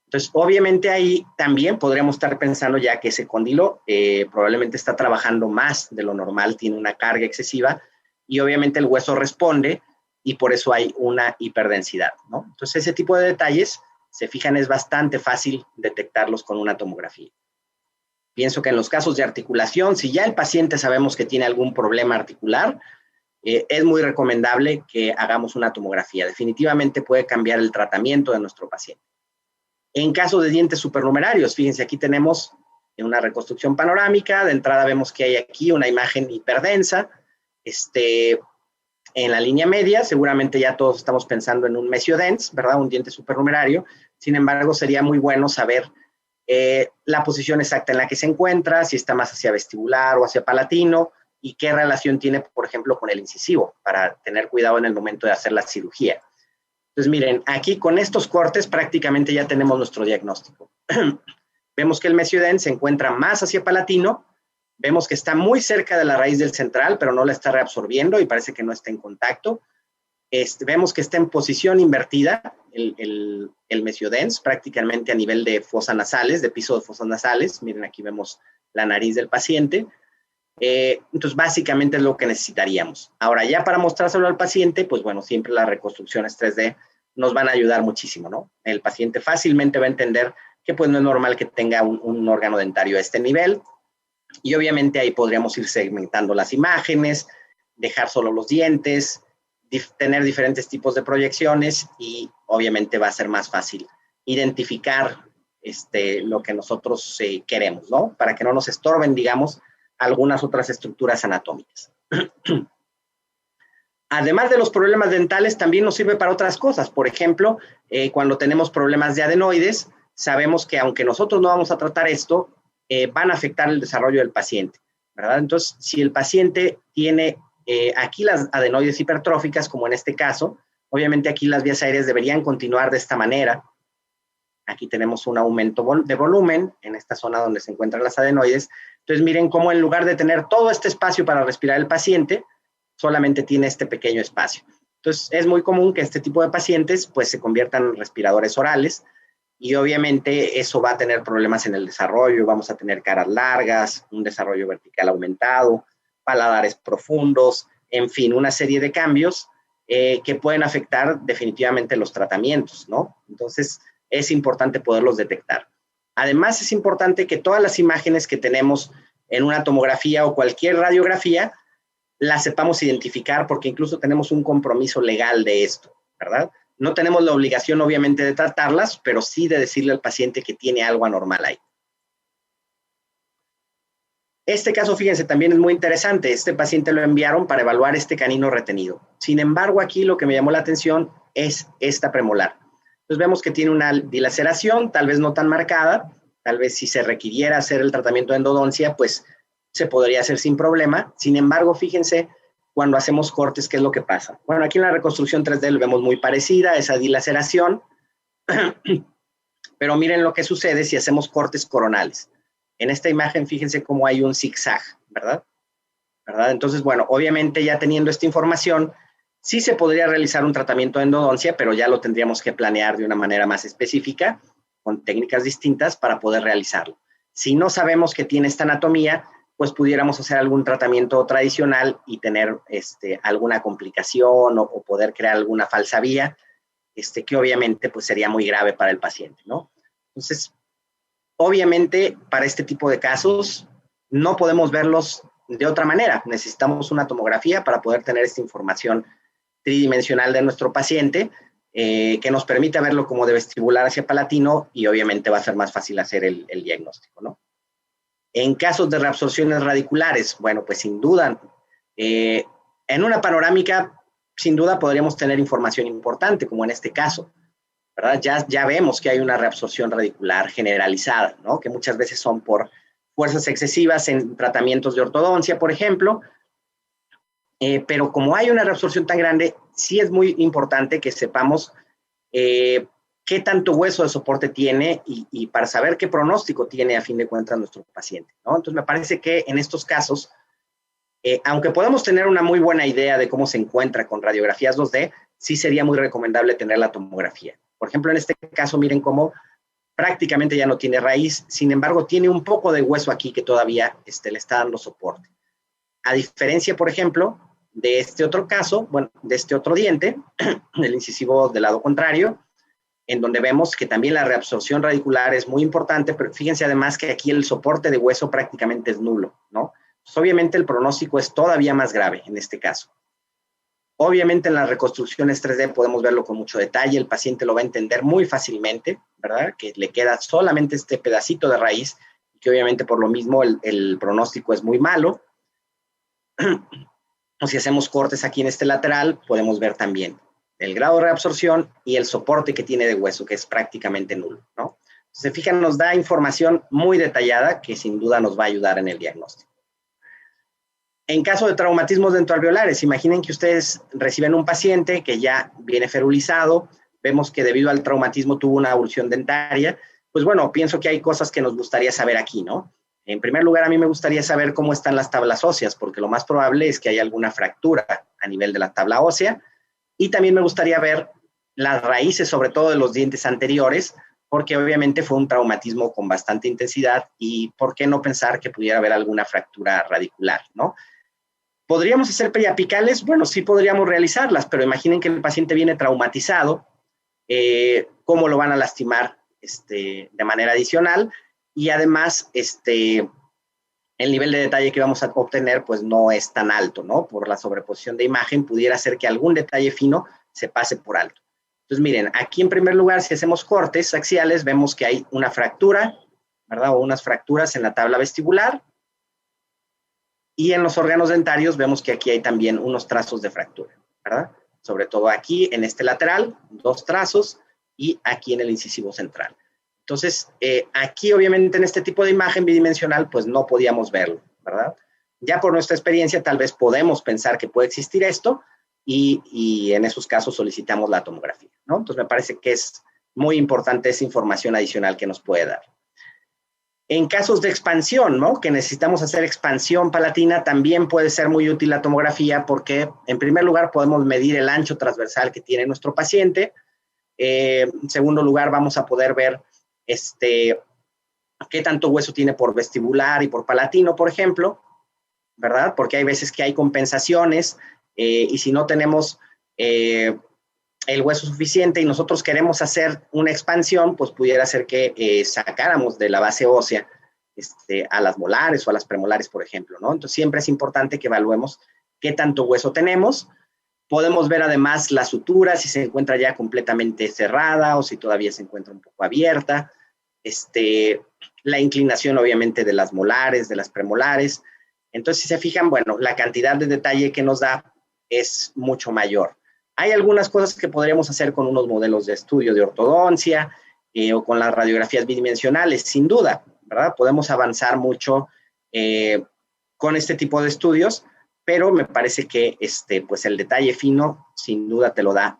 Entonces, obviamente ahí también podríamos estar pensando ya que ese cóndilo probablemente está trabajando más de lo normal, tiene una carga excesiva y obviamente el hueso responde y por eso hay una hiperdensidad, ¿no? Entonces, ese tipo de detalles, se fijan, es bastante fácil detectarlos con una tomografía. Pienso que en los casos de articulación, si ya el paciente sabemos que tiene algún problema articular, es muy recomendable que hagamos una tomografía. Definitivamente puede cambiar el tratamiento de nuestro paciente. En caso de dientes supernumerarios, fíjense, aquí tenemos una reconstrucción panorámica. De entrada vemos que hay aquí una imagen hiperdensa. En la línea media, seguramente ya todos estamos pensando en un mesiodens, ¿verdad? Un diente supernumerario. Sin embargo, sería muy bueno saber la posición exacta en la que se encuentra, si está más hacia vestibular o hacia palatino, y qué relación tiene, por ejemplo, con el incisivo, para tener cuidado en el momento de hacer la cirugía. Entonces, miren, aquí con estos cortes prácticamente ya tenemos nuestro diagnóstico. Vemos que el mesiodens se encuentra más hacia palatino, vemos que está muy cerca de la raíz del central, pero no la está reabsorbiendo y parece que no está en contacto. Vemos que está en posición invertida el mesiodens, prácticamente a nivel de fosas nasales, de piso de fosas nasales. Miren, aquí vemos la nariz del paciente. Entonces, básicamente es lo que necesitaríamos. Ahora, ya para mostrárselo al paciente, pues bueno, siempre las reconstrucciones 3D nos van a ayudar muchísimo, ¿no? El paciente fácilmente va a entender que pues no es normal que tenga un órgano dentario a este nivel. Y obviamente ahí podríamos ir segmentando las imágenes, dejar solo los dientes, tener diferentes tipos de proyecciones y obviamente va a ser más fácil identificar lo que nosotros queremos, ¿no? Para que no nos estorben, digamos, algunas otras estructuras anatómicas. Además de los problemas dentales, también nos sirve para otras cosas. Por ejemplo, cuando tenemos problemas de adenoides, sabemos que aunque nosotros no vamos a tratar esto, van a afectar el desarrollo del paciente, ¿verdad? Entonces, si el paciente tiene aquí las adenoides hipertróficas, como en este caso, obviamente aquí las vías aéreas deberían continuar de esta manera. Aquí tenemos un aumento de volumen en esta zona donde se encuentran las adenoides. Entonces, miren cómo en lugar de tener todo este espacio para respirar el paciente, solamente tiene este pequeño espacio. Entonces, es muy común que este tipo de pacientes pues se conviertan en respiradores orales y obviamente eso va a tener problemas en el desarrollo, vamos a tener caras largas, un desarrollo vertical aumentado, paladares profundos, en fin, una serie de cambios que pueden afectar definitivamente los tratamientos, ¿no? Entonces, es importante poderlos detectar. Además, es importante que todas las imágenes que tenemos en una tomografía o cualquier radiografía las sepamos identificar porque incluso tenemos un compromiso legal de esto, ¿verdad? No tenemos la obligación, obviamente, de tratarlas, pero sí de decirle al paciente que tiene algo anormal ahí. Este caso, fíjense, también es muy interesante. Este paciente lo enviaron para evaluar este canino retenido. Sin embargo, aquí lo que me llamó la atención es esta premolar. Entonces vemos que tiene una dilaceración, tal vez no tan marcada, tal vez si se requiriera hacer el tratamiento de endodoncia, pues se podría hacer sin problema. Sin embargo, fíjense, cuando hacemos cortes, ¿qué es lo que pasa? Bueno, aquí en la reconstrucción 3D lo vemos muy parecida, esa dilaceración, pero miren lo que sucede si hacemos cortes coronales. En esta imagen, fíjense cómo hay un zigzag, ¿verdad? Entonces, bueno, obviamente ya teniendo esta información, sí se podría realizar un tratamiento de endodoncia, pero ya lo tendríamos que planear de una manera más específica, con técnicas distintas para poder realizarlo. Si no sabemos que tiene esta anatomía, pues pudiéramos hacer algún tratamiento tradicional y tener alguna complicación o poder crear alguna falsa vía, que obviamente pues sería muy grave para el paciente, ¿no? Entonces, obviamente, para este tipo de casos, no podemos verlos de otra manera. Necesitamos una tomografía para poder tener esta información tridimensional de nuestro paciente, que nos permita verlo como de vestibular hacia palatino y obviamente va a ser más fácil hacer el diagnóstico, ¿no? En casos de reabsorciones radiculares, bueno, pues sin duda, en una panorámica, sin duda podríamos tener información importante, como en este caso, ¿verdad? Ya vemos que hay una reabsorción radicular generalizada, ¿no? Que muchas veces son por fuerzas excesivas en tratamientos de ortodoncia, por ejemplo, pero como hay una reabsorción tan grande, sí es muy importante que sepamos qué tanto hueso de soporte tiene y para saber qué pronóstico tiene a fin de cuentas nuestro paciente, ¿no? Entonces me parece que en estos casos, aunque podemos tener una muy buena idea de cómo se encuentra con radiografías 2D, sí sería muy recomendable tener la tomografía. Por ejemplo, en este caso, miren cómo prácticamente ya no tiene raíz, sin embargo, tiene un poco de hueso aquí que todavía le está dando soporte. A diferencia, por ejemplo, de este otro caso, bueno, de este otro diente, el incisivo del lado contrario, en donde vemos que también la reabsorción radicular es muy importante, pero fíjense además que aquí el soporte de hueso prácticamente es nulo, ¿no? Pues obviamente el pronóstico es todavía más grave en este caso. Obviamente en las reconstrucciones 3D podemos verlo con mucho detalle, el paciente lo va a entender muy fácilmente, ¿verdad? Que le queda solamente este pedacito de raíz, que obviamente por lo mismo el pronóstico es muy malo. O si hacemos cortes aquí en este lateral, podemos ver también el grado de reabsorción y el soporte que tiene de hueso, que es prácticamente nulo, ¿no? Se fijan, nos da información muy detallada que sin duda nos va a ayudar en el diagnóstico. En caso de traumatismos dentoalveolares, imaginen que ustedes reciben un paciente que ya viene ferulizado, vemos que debido al traumatismo tuvo una avulsión dentaria, pues bueno, pienso que hay cosas que nos gustaría saber aquí, ¿no? En primer lugar, a mí me gustaría saber cómo están las tablas óseas, porque lo más probable es que haya alguna fractura a nivel de la tabla ósea, y también me gustaría ver las raíces, sobre todo de los dientes anteriores, porque obviamente fue un traumatismo con bastante intensidad y por qué no pensar que pudiera haber alguna fractura radicular, ¿no? ¿Podríamos hacer periapicales? Bueno, sí podríamos realizarlas, pero imaginen que el paciente viene traumatizado, cómo lo van a lastimar de manera adicional y además el nivel de detalle que vamos a obtener pues no es tan alto, ¿no? Por la sobreposición de imagen pudiera ser que algún detalle fino se pase por alto. Entonces miren, aquí en primer lugar si hacemos cortes axiales vemos que hay una fractura, ¿verdad? O unas fracturas en la tabla vestibular. Y en los órganos dentarios vemos que aquí hay también unos trazos de fractura, ¿verdad? Sobre todo aquí en este lateral, 2 trazos y aquí en el incisivo central. Entonces, aquí obviamente en este tipo de imagen bidimensional, pues no podíamos verlo, ¿verdad? Ya por nuestra experiencia tal vez podemos pensar que puede existir esto y en esos casos solicitamos la tomografía, ¿no? Entonces me parece que es muy importante esa información adicional que nos puede dar. En casos de expansión, ¿no? Que necesitamos hacer expansión palatina, también puede ser muy útil la tomografía porque, en primer lugar, podemos medir el ancho transversal que tiene nuestro paciente. En segundo lugar, vamos a poder ver qué tanto hueso tiene por vestibular y por palatino, por ejemplo, ¿verdad? Porque hay veces que hay compensaciones y si no tenemos el hueso suficiente y nosotros queremos hacer una expansión, pues pudiera ser que sacáramos de la base ósea a las molares o a las premolares, por ejemplo, ¿no? Entonces siempre es importante que evaluemos qué tanto hueso tenemos. Podemos ver además la sutura, si se encuentra ya completamente cerrada o si todavía se encuentra un poco abierta. La inclinación obviamente de las molares, de las premolares. Entonces, si se fijan, bueno, la cantidad de detalle que nos da es mucho mayor. Hay algunas cosas que podríamos hacer con unos modelos de estudio de ortodoncia o con las radiografías bidimensionales, sin duda, ¿verdad? Podemos avanzar mucho con este tipo de estudios, pero me parece que pues el detalle fino, sin duda, te lo da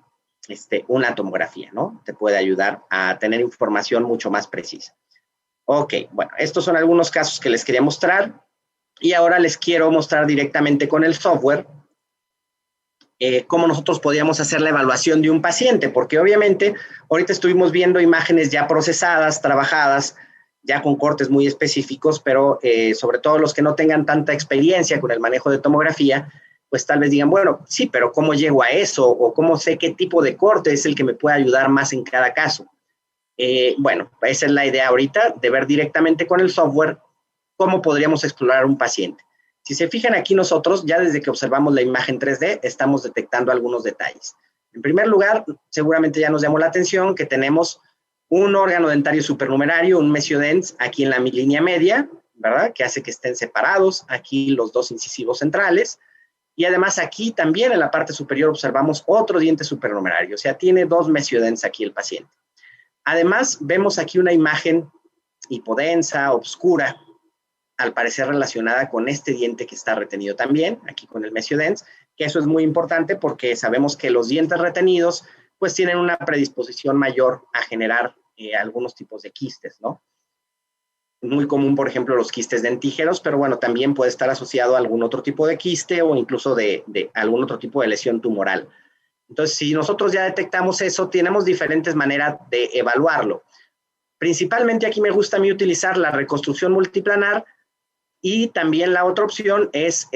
una tomografía, ¿no? Te puede ayudar a tener información mucho más precisa. Ok, bueno, estos son algunos casos que les quería mostrar y ahora les quiero mostrar directamente con el software cómo nosotros podíamos hacer la evaluación de un paciente, porque obviamente ahorita estuvimos viendo imágenes ya procesadas, trabajadas, ya con cortes muy específicos, pero sobre todo los que no tengan tanta experiencia con el manejo de tomografía, pues tal vez digan, bueno, sí, pero ¿cómo llego a eso? ¿O cómo sé qué tipo de corte es el que me puede ayudar más en cada caso? Bueno, esa es la idea ahorita, de ver directamente con el software cómo podríamos explorar un paciente. Si se fijan aquí nosotros, ya desde que observamos la imagen 3D, estamos detectando algunos detalles. En primer lugar, seguramente ya nos llamó la atención que tenemos un órgano dentario supernumerario, un mesiodens, aquí en la línea media, ¿verdad? Que hace que estén separados aquí los dos incisivos centrales. Y además aquí también en la parte superior observamos otro diente supernumerario, o sea, tiene dos mesiodens aquí el paciente. Además, vemos aquí una imagen hipodensa, oscura, al parecer relacionada con este diente que está retenido también, aquí con el mesiodens, que eso es muy importante porque sabemos que los dientes retenidos pues tienen una predisposición mayor a generar algunos tipos de quistes, ¿no? Muy común, por ejemplo, los quistes dentígeros, pero bueno, también puede estar asociado a algún otro tipo de quiste o incluso de algún otro tipo de lesión tumoral. Entonces, si nosotros ya detectamos eso, tenemos diferentes maneras de evaluarlo. Principalmente aquí me gusta a mí utilizar la reconstrucción multiplanar y también la otra opción es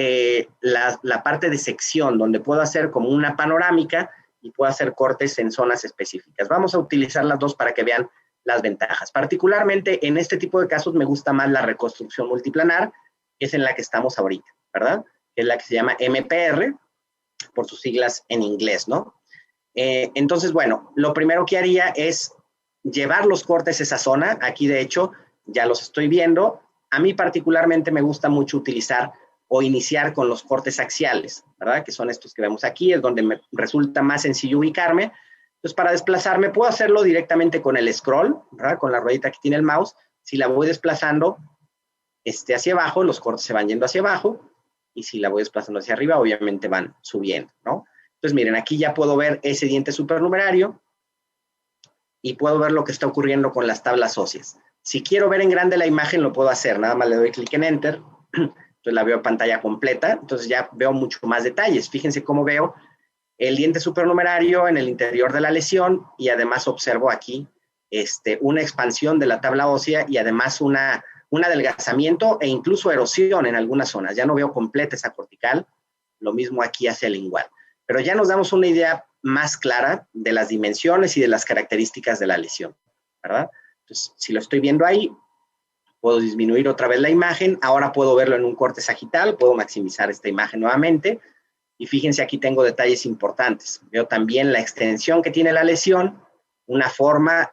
la parte de sección, donde puedo hacer como una panorámica y puedo hacer cortes en zonas específicas. Vamos a utilizar las dos para que vean las ventajas. Particularmente en este tipo de casos me gusta más la reconstrucción multiplanar, que es en la que estamos ahorita, ¿verdad? Que es la que se llama MPR, por sus siglas en inglés, ¿no? Entonces, bueno, lo primero que haría es llevar los cortes a esa zona. Aquí, de hecho, ya los estoy viendo. A mí particularmente me gusta mucho utilizar o iniciar con los cortes axiales, ¿verdad? Que son estos que vemos aquí, es donde me resulta más sencillo ubicarme. Entonces, para desplazarme, puedo hacerlo directamente con el scroll, ¿verdad? Con la ruedita que tiene el mouse. Si la voy desplazando hacia abajo, los cortes se van yendo hacia abajo. Y si la voy desplazando hacia arriba, obviamente van subiendo, ¿no? Entonces, miren, aquí ya puedo ver ese diente supernumerario y puedo ver lo que está ocurriendo con las tablas óseas. Si quiero ver en grande la imagen, lo puedo hacer. Nada más le doy clic en Enter. Entonces la veo en pantalla completa. Entonces ya veo mucho más detalles. Fíjense cómo veo el diente supernumerario en el interior de la lesión y además observo aquí una expansión de la tabla ósea y además un adelgazamiento e incluso erosión en algunas zonas. Ya no veo completa esa cortical. Lo mismo aquí hacia el lingual. Pero ya nos damos una idea más clara de las dimensiones y de las características de la lesión, ¿verdad? Entonces, si lo estoy viendo ahí, puedo disminuir otra vez la imagen. Ahora puedo verlo en un corte sagital, puedo maximizar esta imagen nuevamente. Y fíjense, aquí tengo detalles importantes. Veo también la extensión que tiene la lesión, una forma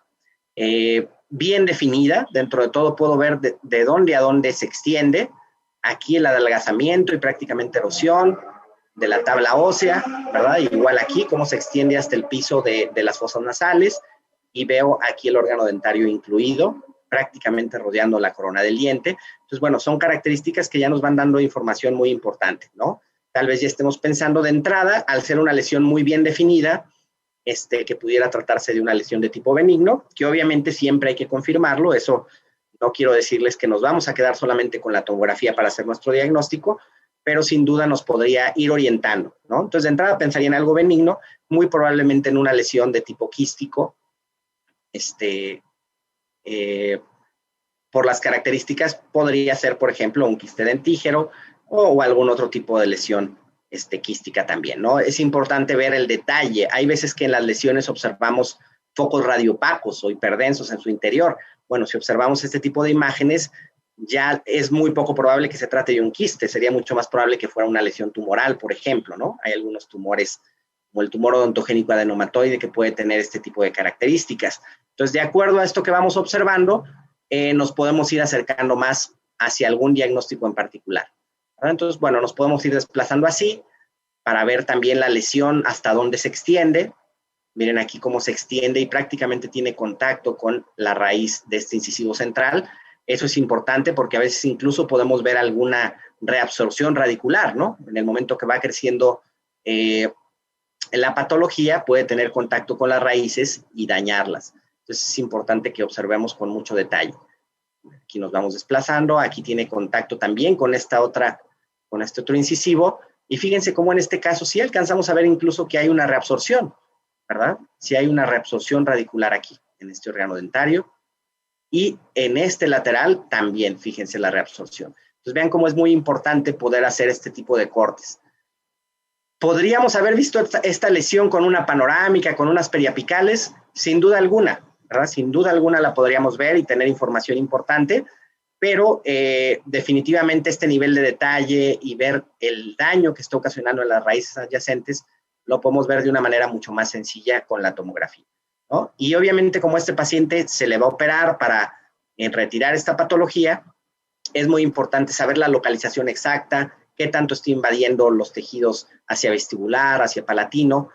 bien definida. Dentro de todo puedo ver de dónde a dónde se extiende. Aquí el adelgazamiento y prácticamente erosión de la tabla ósea, ¿verdad? Igual aquí, cómo se extiende hasta el piso de las fosas nasales. y veo aquí el órgano dentario incluido, prácticamente rodeando la corona del diente. Entonces, bueno, son características que ya nos van dando información muy importante, ¿no? Tal vez ya estemos pensando de entrada, al ser una lesión muy bien definida, que pudiera tratarse de una lesión de tipo benigno, que obviamente siempre hay que confirmarlo. Eso no quiero decirles que nos vamos a quedar solamente con la tomografía para hacer nuestro diagnóstico, pero sin duda nos podría ir orientando, ¿no? Entonces, de entrada pensaría en algo benigno, muy probablemente en una lesión de tipo quístico, por las características, podría ser, por ejemplo, un quiste dentígero o algún otro tipo de lesión quística también, ¿no? Es importante ver el detalle. Hay veces que en las lesiones observamos focos radiopacos o hiperdensos en su interior. Bueno, si observamos este tipo de imágenes, ya es muy poco probable que se trate de un quiste. Sería mucho más probable que fuera una lesión tumoral, por ejemplo, ¿no? Hay algunos tumores, como el tumor odontogénico adenomatoide, que puede tener este tipo de características. Entonces, de acuerdo a esto que vamos observando, nos podemos ir acercando más hacia algún diagnóstico en particular, ¿verdad? Entonces, bueno, nos podemos ir desplazando así para ver también la lesión hasta dónde se extiende. Miren aquí cómo se extiende y prácticamente tiene contacto con la raíz de este incisivo central. Eso es importante porque a veces incluso podemos ver alguna reabsorción radicular, ¿no? En el momento que va creciendo la patología, puede tener contacto con las raíces y dañarlas. Entonces es importante que observemos con mucho detalle. Aquí nos vamos desplazando, aquí tiene contacto también con este otro incisivo, y fíjense cómo en este caso sí alcanzamos a ver incluso que hay una reabsorción, ¿verdad? Sí hay una reabsorción radicular aquí, en este órgano dentario, y en este lateral también, fíjense la reabsorción. Entonces vean cómo es muy importante poder hacer este tipo de cortes. ¿Podríamos haber visto esta lesión con una panorámica, con unas periapicales? Sin duda alguna, ¿verdad? Sin duda alguna la podríamos ver y tener información importante, pero definitivamente este nivel de detalle y ver el daño que está ocasionando en las raíces adyacentes lo podemos ver de una manera mucho más sencilla con la tomografía, ¿no? Y obviamente como este paciente se le va a operar para retirar esta patología, es muy importante saber la localización exacta, qué tanto está invadiendo los tejidos hacia vestibular, hacia palatino,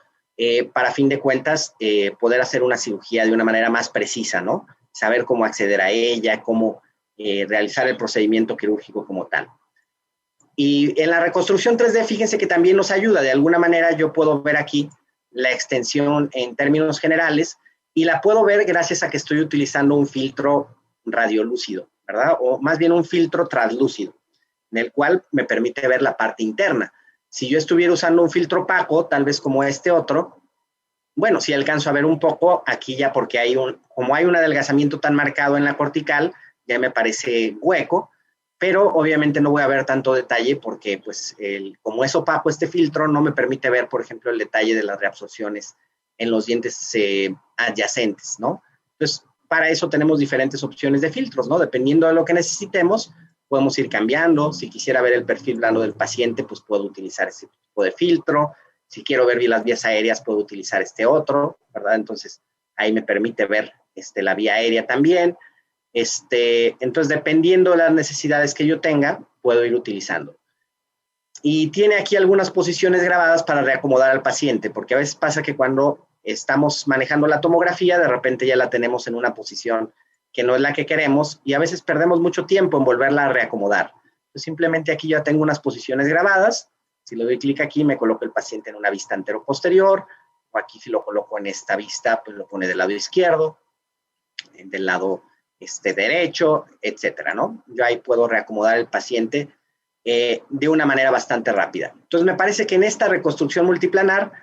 para fin de cuentas poder hacer una cirugía de una manera más precisa, ¿no? Saber cómo acceder a ella, cómo realizar el procedimiento quirúrgico como tal. Y en la reconstrucción 3D, fíjense que también nos ayuda. De alguna manera yo puedo ver aquí la extensión en términos generales y la puedo ver gracias a que estoy utilizando un filtro radiolúcido, ¿verdad? O más bien un filtro translúcido, en el cual me permite ver la parte interna. Si yo estuviera usando un filtro opaco, tal vez como este otro, bueno, sí alcanzo a ver un poco aquí ya porque como hay un adelgazamiento tan marcado en la cortical, ya me parece hueco, pero obviamente no voy a ver tanto detalle porque pues como es opaco este filtro, no me permite ver, por ejemplo, el detalle de las reabsorciones en los dientes adyacentes, ¿no? Entonces, para eso tenemos diferentes opciones de filtros, ¿no? Dependiendo de lo que necesitemos, podemos ir cambiando. Si quisiera ver el perfil blando del paciente, pues puedo utilizar ese tipo de filtro. Si quiero ver las vías aéreas, puedo utilizar este otro, ¿verdad? Entonces, ahí me permite ver la vía aérea también. Entonces, dependiendo de las necesidades que yo tenga, puedo ir utilizando. Y tiene aquí algunas posiciones grabadas para reacomodar al paciente, porque a veces pasa que cuando estamos manejando la tomografía, de repente ya la tenemos en una posición que no es la que queremos y a veces perdemos mucho tiempo en volverla a reacomodar. Entonces, simplemente aquí ya tengo unas posiciones grabadas. Si le doy clic aquí, me coloco el paciente en una vista anteroposterior, o aquí si lo coloco en esta vista, pues lo pone del lado izquierdo, del lado derecho, etcétera, ¿no? Yo ahí puedo reacomodar el paciente de una manera bastante rápida. Entonces, me parece que en esta reconstrucción multiplanar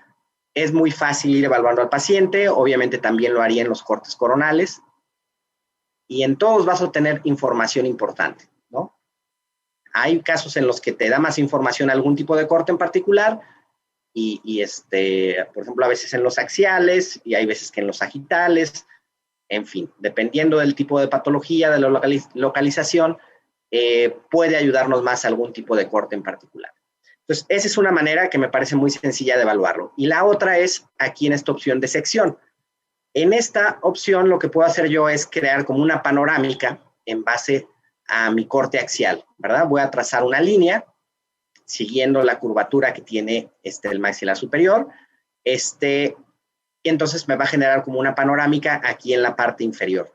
es muy fácil ir evaluando al paciente. Obviamente también lo haría en los cortes coronales. Y en todos vas a obtener información importante, ¿no? Hay casos en los que te da más información algún tipo de corte en particular por ejemplo, a veces en los axiales y hay veces que en los sagitales. En fin, dependiendo del tipo de patología, de la localización, puede ayudarnos más algún tipo de corte en particular. Entonces, esa es una manera que me parece muy sencilla de evaluarlo. Y la otra es aquí en esta opción de sección. En esta opción lo que puedo hacer yo es crear como una panorámica en base a mi corte axial, ¿verdad? Voy a trazar una línea siguiendo la curvatura que tiene el maxilar superior. y entonces me va a generar como una panorámica aquí en la parte inferior.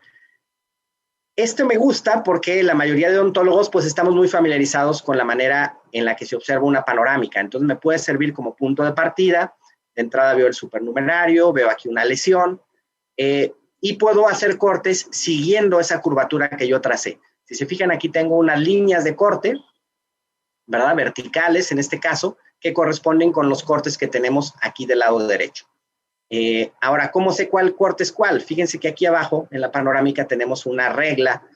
Esto me gusta porque la mayoría de odontólogos pues estamos muy familiarizados con la manera en la que se observa una panorámica, entonces me puede servir como punto de partida. De entrada veo el supernumerario, veo aquí una lesión y puedo hacer cortes siguiendo esa curvatura que yo tracé. Si se fijan, aquí tengo unas líneas de corte, ¿verdad? Verticales en este caso, que corresponden con los cortes que tenemos aquí del lado derecho. Ahora, ¿cómo sé cuál corte es cuál? Fíjense que aquí abajo en la panorámica tenemos una regla,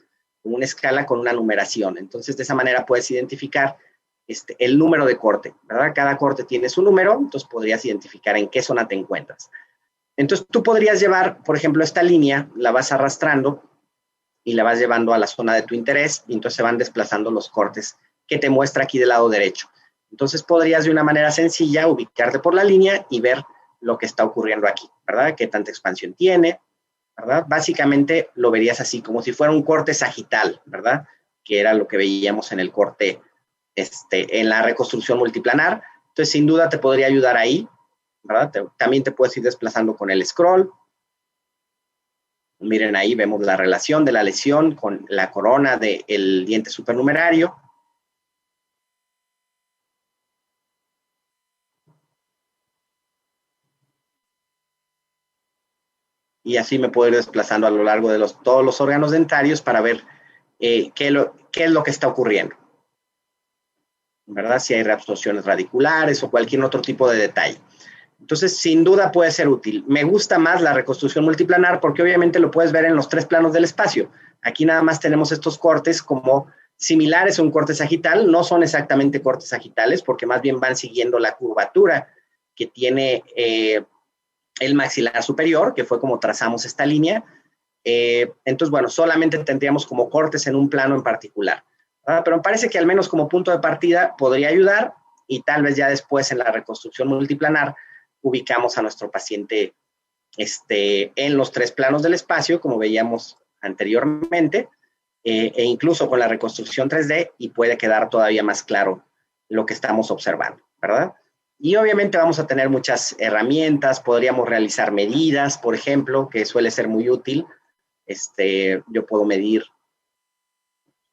una escala con una numeración. Entonces, de esa manera puedes identificar el número de corte, ¿verdad? Cada corte tiene su número, entonces podrías identificar en qué zona te encuentras. Entonces, tú podrías llevar, por ejemplo, esta línea, la vas arrastrando y la vas llevando a la zona de tu interés y entonces se van desplazando los cortes que te muestra aquí del lado derecho. Entonces, podrías de una manera sencilla ubicarte por la línea y ver lo que está ocurriendo aquí, ¿verdad? Qué tanta expansión tiene, ¿verdad? Básicamente lo verías así, como si fuera un corte sagital, ¿verdad? Que era lo que veíamos en el corte, en la reconstrucción multiplanar. Entonces, sin duda te podría ayudar ahí, ¿verdad? También te puedes ir desplazando con el scroll. Miren, ahí vemos la relación de la lesión con la corona del diente supernumerario. Y así me puedo ir desplazando a lo largo de todos los órganos dentarios para ver qué es lo que está ocurriendo, ¿verdad? Si hay reabsorciones radiculares o cualquier otro tipo de detalle. Entonces, sin duda puede ser útil. Me gusta más la reconstrucción multiplanar porque obviamente lo puedes ver en los 3 planos del espacio. Aquí nada más tenemos estos cortes como similares a un corte sagital. No son exactamente cortes sagitales porque más bien van siguiendo la curvatura que tiene el maxilar superior, que fue como trazamos esta línea. Entonces, bueno, solamente tendríamos como cortes en un plano en particular. Pero me parece que al menos como punto de partida podría ayudar y tal vez ya después en la reconstrucción multiplanar ubicamos a nuestro paciente en los 3 planos del espacio, como veíamos anteriormente, e incluso con la reconstrucción 3D y puede quedar todavía más claro lo que estamos observando, ¿verdad? Y obviamente vamos a tener muchas herramientas, podríamos realizar medidas, por ejemplo, que suele ser muy útil. Yo puedo medir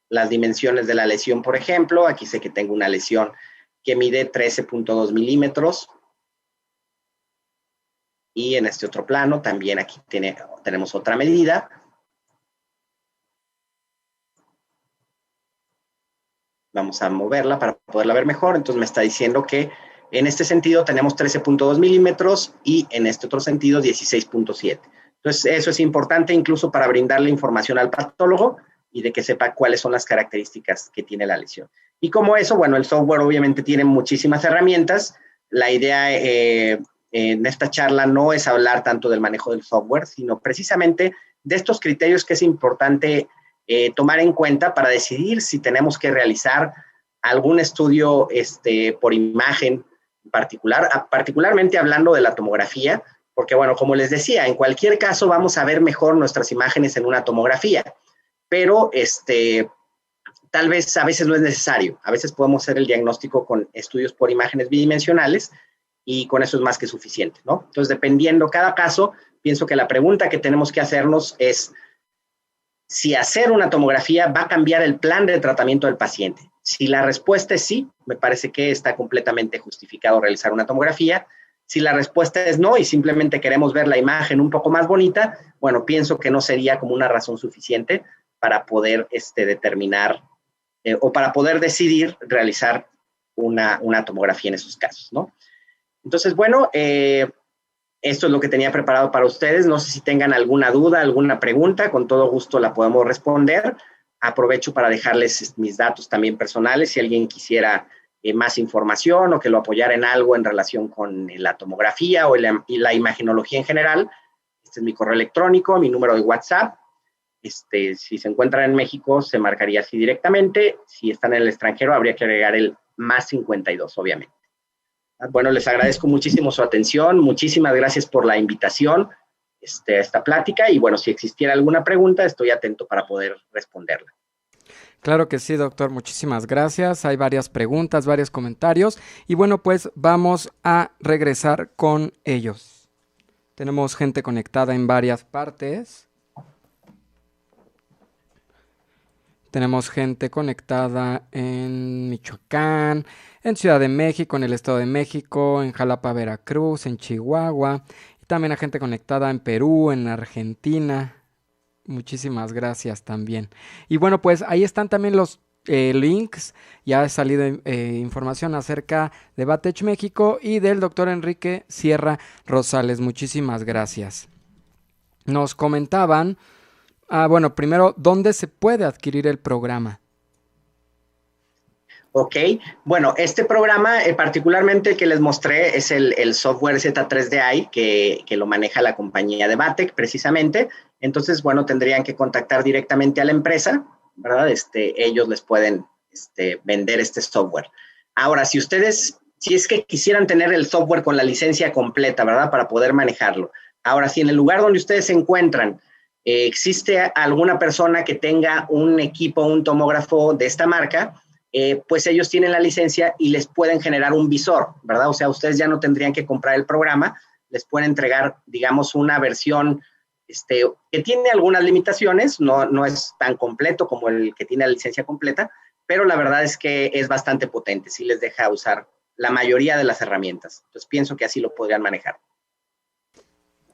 las dimensiones de la lesión, por ejemplo. Aquí sé que tengo una lesión que mide 13.2 milímetros. Y en este otro plano también aquí tenemos otra medida. Vamos a moverla para poderla ver mejor. Entonces me está diciendo que en este sentido tenemos 13.2 milímetros y en este otro sentido 16.7. Entonces eso es importante incluso para brindarle información al patólogo y de que sepa cuáles son las características que tiene la lesión. Y como eso, bueno, el software obviamente tiene muchísimas herramientas. La idea en esta charla no es hablar tanto del manejo del software, sino precisamente de estos criterios que es importante tomar en cuenta para decidir si tenemos que realizar algún estudio por imagen particular, particularmente hablando de la tomografía, porque bueno, como les decía, en cualquier caso vamos a ver mejor nuestras imágenes en una tomografía, pero tal vez a veces no es necesario, a veces podemos hacer el diagnóstico con estudios por imágenes bidimensionales y con eso es más que suficiente, ¿no? Entonces, dependiendo cada caso, pienso que la pregunta que tenemos que hacernos es si hacer una tomografía va a cambiar el plan de tratamiento del paciente. Si la respuesta es sí, me parece que está completamente justificado realizar una tomografía. Si la respuesta es no y simplemente queremos ver la imagen un poco más bonita, bueno, pienso que no sería como una razón suficiente para poder determinar o para poder decidir realizar una tomografía en esos casos, ¿no? Entonces, bueno, esto es lo que tenía preparado para ustedes. No sé si tengan alguna duda, alguna pregunta, con todo gusto la podemos responder. Aprovecho para dejarles mis datos también personales, si alguien quisiera más información o que lo apoyara en algo en relación con la tomografía o la imagenología en general. Este es mi correo electrónico, mi número de WhatsApp. Si se encuentran en México, se marcaría así directamente. Si están en el extranjero, habría que agregar el +52, obviamente. Bueno, les agradezco muchísimo su atención. Muchísimas gracias por la invitación a esta plática. Y bueno, si existiera alguna pregunta, estoy atento para poder responderla. Claro que sí, doctor. Muchísimas gracias. Hay varias preguntas, varios comentarios. Y bueno, pues vamos a regresar con ellos. Tenemos gente conectada en varias partes. Tenemos gente conectada en Michoacán, en Ciudad de México, en el Estado de México, en Jalapa, Veracruz, en Chihuahua. Y también hay gente conectada en Perú, en Argentina. Muchísimas gracias también. Y bueno, pues ahí están también los links. Ya ha salido información acerca de Batech México y del doctor Enrique Sierra Rosales. Muchísimas gracias. Nos comentaban... bueno, primero, ¿dónde se puede adquirir el programa? Ok, bueno, este programa, particularmente el que les mostré, es el software Z3DI que lo maneja la compañía de Batech, precisamente. Entonces, bueno, tendrían que contactar directamente a la empresa, ¿verdad? Ellos les pueden vender este software. Ahora, si es que quisieran tener el software con la licencia completa, ¿verdad? Para poder manejarlo. Ahora, si en el lugar donde ustedes se encuentran existe alguna persona que tenga un equipo, un tomógrafo de esta marca, pues ellos tienen la licencia y les pueden generar un visor, ¿verdad? O sea, ustedes ya no tendrían que comprar el programa, les pueden entregar, digamos, una versión que tiene algunas limitaciones, no es tan completo como el que tiene la licencia completa, pero la verdad es que es bastante potente, sí les deja usar la mayoría de las herramientas. Entonces, pienso que así lo podrían manejar.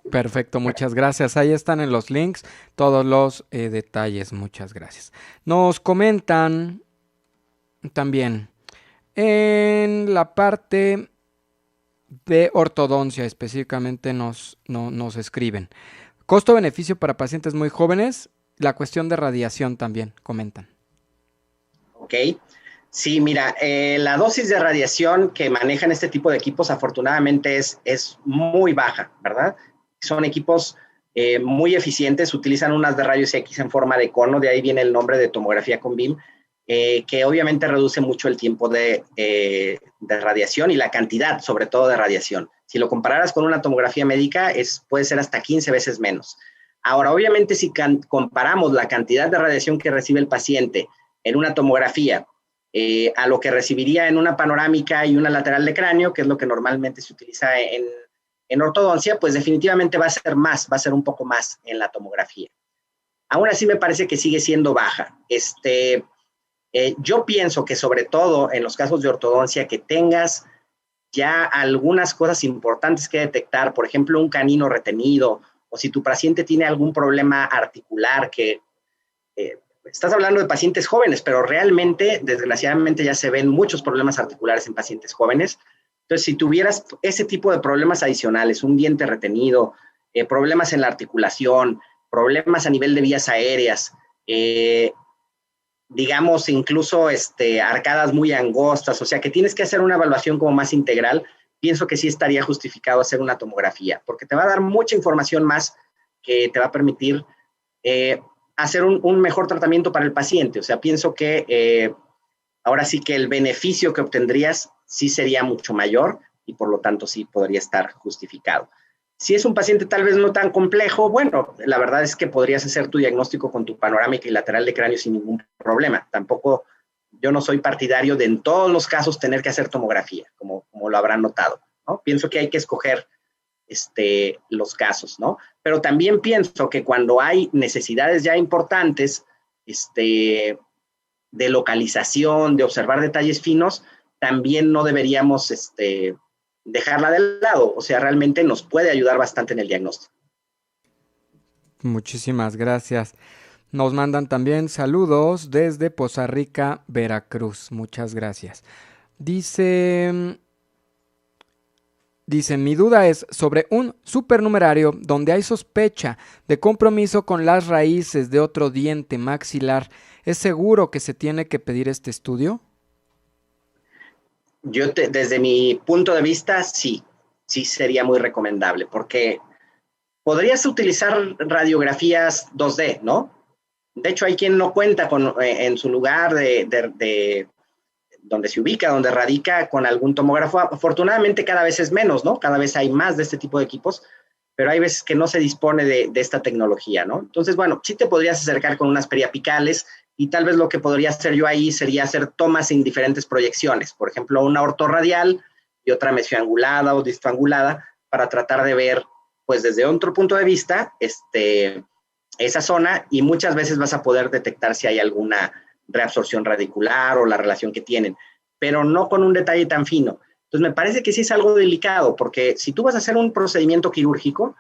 Perfecto, muchas gracias. Ahí están en los links todos los detalles. Muchas gracias. Nos comentan también en la parte de ortodoncia, específicamente nos escriben. Costo-beneficio para pacientes muy jóvenes, la cuestión de radiación también comentan. Ok. Sí, mira, la dosis de radiación que manejan este tipo de equipos afortunadamente es muy baja, ¿verdad? Son equipos muy eficientes, utilizan unas de rayos X en forma de cono, de ahí viene el nombre de tomografía con BIM, que obviamente reduce mucho el tiempo de radiación y la cantidad, sobre todo, de radiación. Si lo compararas con una tomografía médica, puede ser hasta 15 veces menos. Ahora, obviamente, si comparamos la cantidad de radiación que recibe el paciente en una tomografía a lo que recibiría en una panorámica y una lateral de cráneo, que es lo que normalmente se utiliza en ortodoncia, pues definitivamente va a ser un poco más en la tomografía. Aún así me parece que sigue siendo baja. Yo pienso que sobre todo en los casos de ortodoncia que tengas ya algunas cosas importantes que detectar, por ejemplo, un canino retenido, o si tu paciente tiene algún problema articular que estás hablando de pacientes jóvenes, pero realmente, desgraciadamente, ya se ven muchos problemas articulares en pacientes jóvenes. Entonces, si tuvieras ese tipo de problemas adicionales, un diente retenido, problemas en la articulación, problemas a nivel de vías aéreas, digamos, incluso arcadas muy angostas, o sea, que tienes que hacer una evaluación como más integral, pienso que sí estaría justificado hacer una tomografía, porque te va a dar mucha información más que te va a permitir hacer un mejor tratamiento para el paciente. O sea, pienso que ahora sí que el beneficio que obtendrías sí sería mucho mayor y por lo tanto sí podría estar justificado. Si es un paciente tal vez no tan complejo, bueno, la verdad es que podrías hacer tu diagnóstico con tu panorámica y lateral de cráneo sin ningún problema. Tampoco, yo no soy partidario de en todos los casos tener que hacer tomografía, como lo habrán notado, ¿no? Pienso que hay que escoger los casos, ¿no? Pero también pienso que cuando hay necesidades ya importantes, de localización, de observar detalles finos, también no deberíamos dejarla de lado. O sea, realmente nos puede ayudar bastante en el diagnóstico. Muchísimas gracias. Nos mandan también saludos desde Poza Rica, Veracruz. Muchas gracias. Dice, mi duda es sobre un supernumerario donde hay sospecha de compromiso con las raíces de otro diente maxilar. ¿Es seguro que se tiene que pedir este estudio? Desde mi punto de vista, sí sería muy recomendable, porque podrías utilizar radiografías 2D, ¿no? De hecho, hay quien no cuenta en su lugar de donde se ubica, donde radica, con algún tomógrafo. Afortunadamente cada vez es menos, ¿no? Cada vez hay más de este tipo de equipos, pero hay veces que no se dispone de esta tecnología, ¿no? Entonces, bueno, sí te podrías acercar con unas periapicales y tal vez lo que podría hacer yo ahí sería hacer tomas en diferentes proyecciones, por ejemplo, una ortorradial y otra mesioangulada o distoangulada para tratar de ver pues desde otro punto de vista, esa zona, y muchas veces vas a poder detectar si hay alguna reabsorción radicular o la relación que tienen, pero no con un detalle tan fino. Entonces, me parece que sí es algo delicado, porque si tú vas a hacer un procedimiento quirúrgico,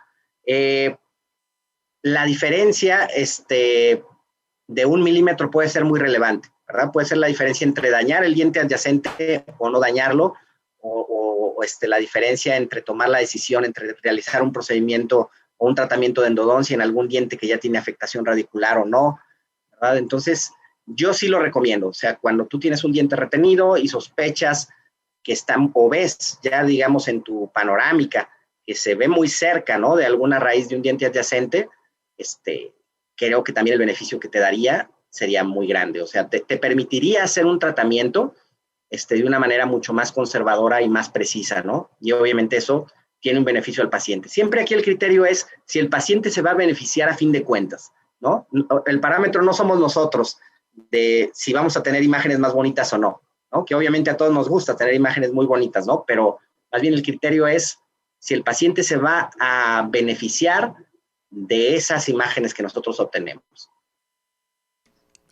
la diferencia de 1 milímetro puede ser muy relevante, ¿verdad? Puede ser la diferencia entre dañar el diente adyacente o no dañarlo, o la diferencia entre tomar la decisión entre realizar un procedimiento o un tratamiento de endodoncia en algún diente que ya tiene afectación radicular o no, ¿verdad? Entonces, yo sí lo recomiendo. O sea, cuando tú tienes un diente retenido y sospechas que están, o ves ya, digamos, en tu panorámica, que se ve muy cerca, ¿no?, de alguna raíz de un diente adyacente, creo que también el beneficio que te daría sería muy grande. O sea, te permitiría hacer un tratamiento de una manera mucho más conservadora y más precisa, ¿no? Y obviamente eso tiene un beneficio al paciente. Siempre aquí el criterio es si el paciente se va a beneficiar a fin de cuentas, ¿no? El parámetro no somos nosotros de si vamos a tener imágenes más bonitas o no, ¿no? Que obviamente a todos nos gusta tener imágenes muy bonitas, ¿no? Pero más bien el criterio es si el paciente se va a beneficiar de esas imágenes que nosotros obtenemos.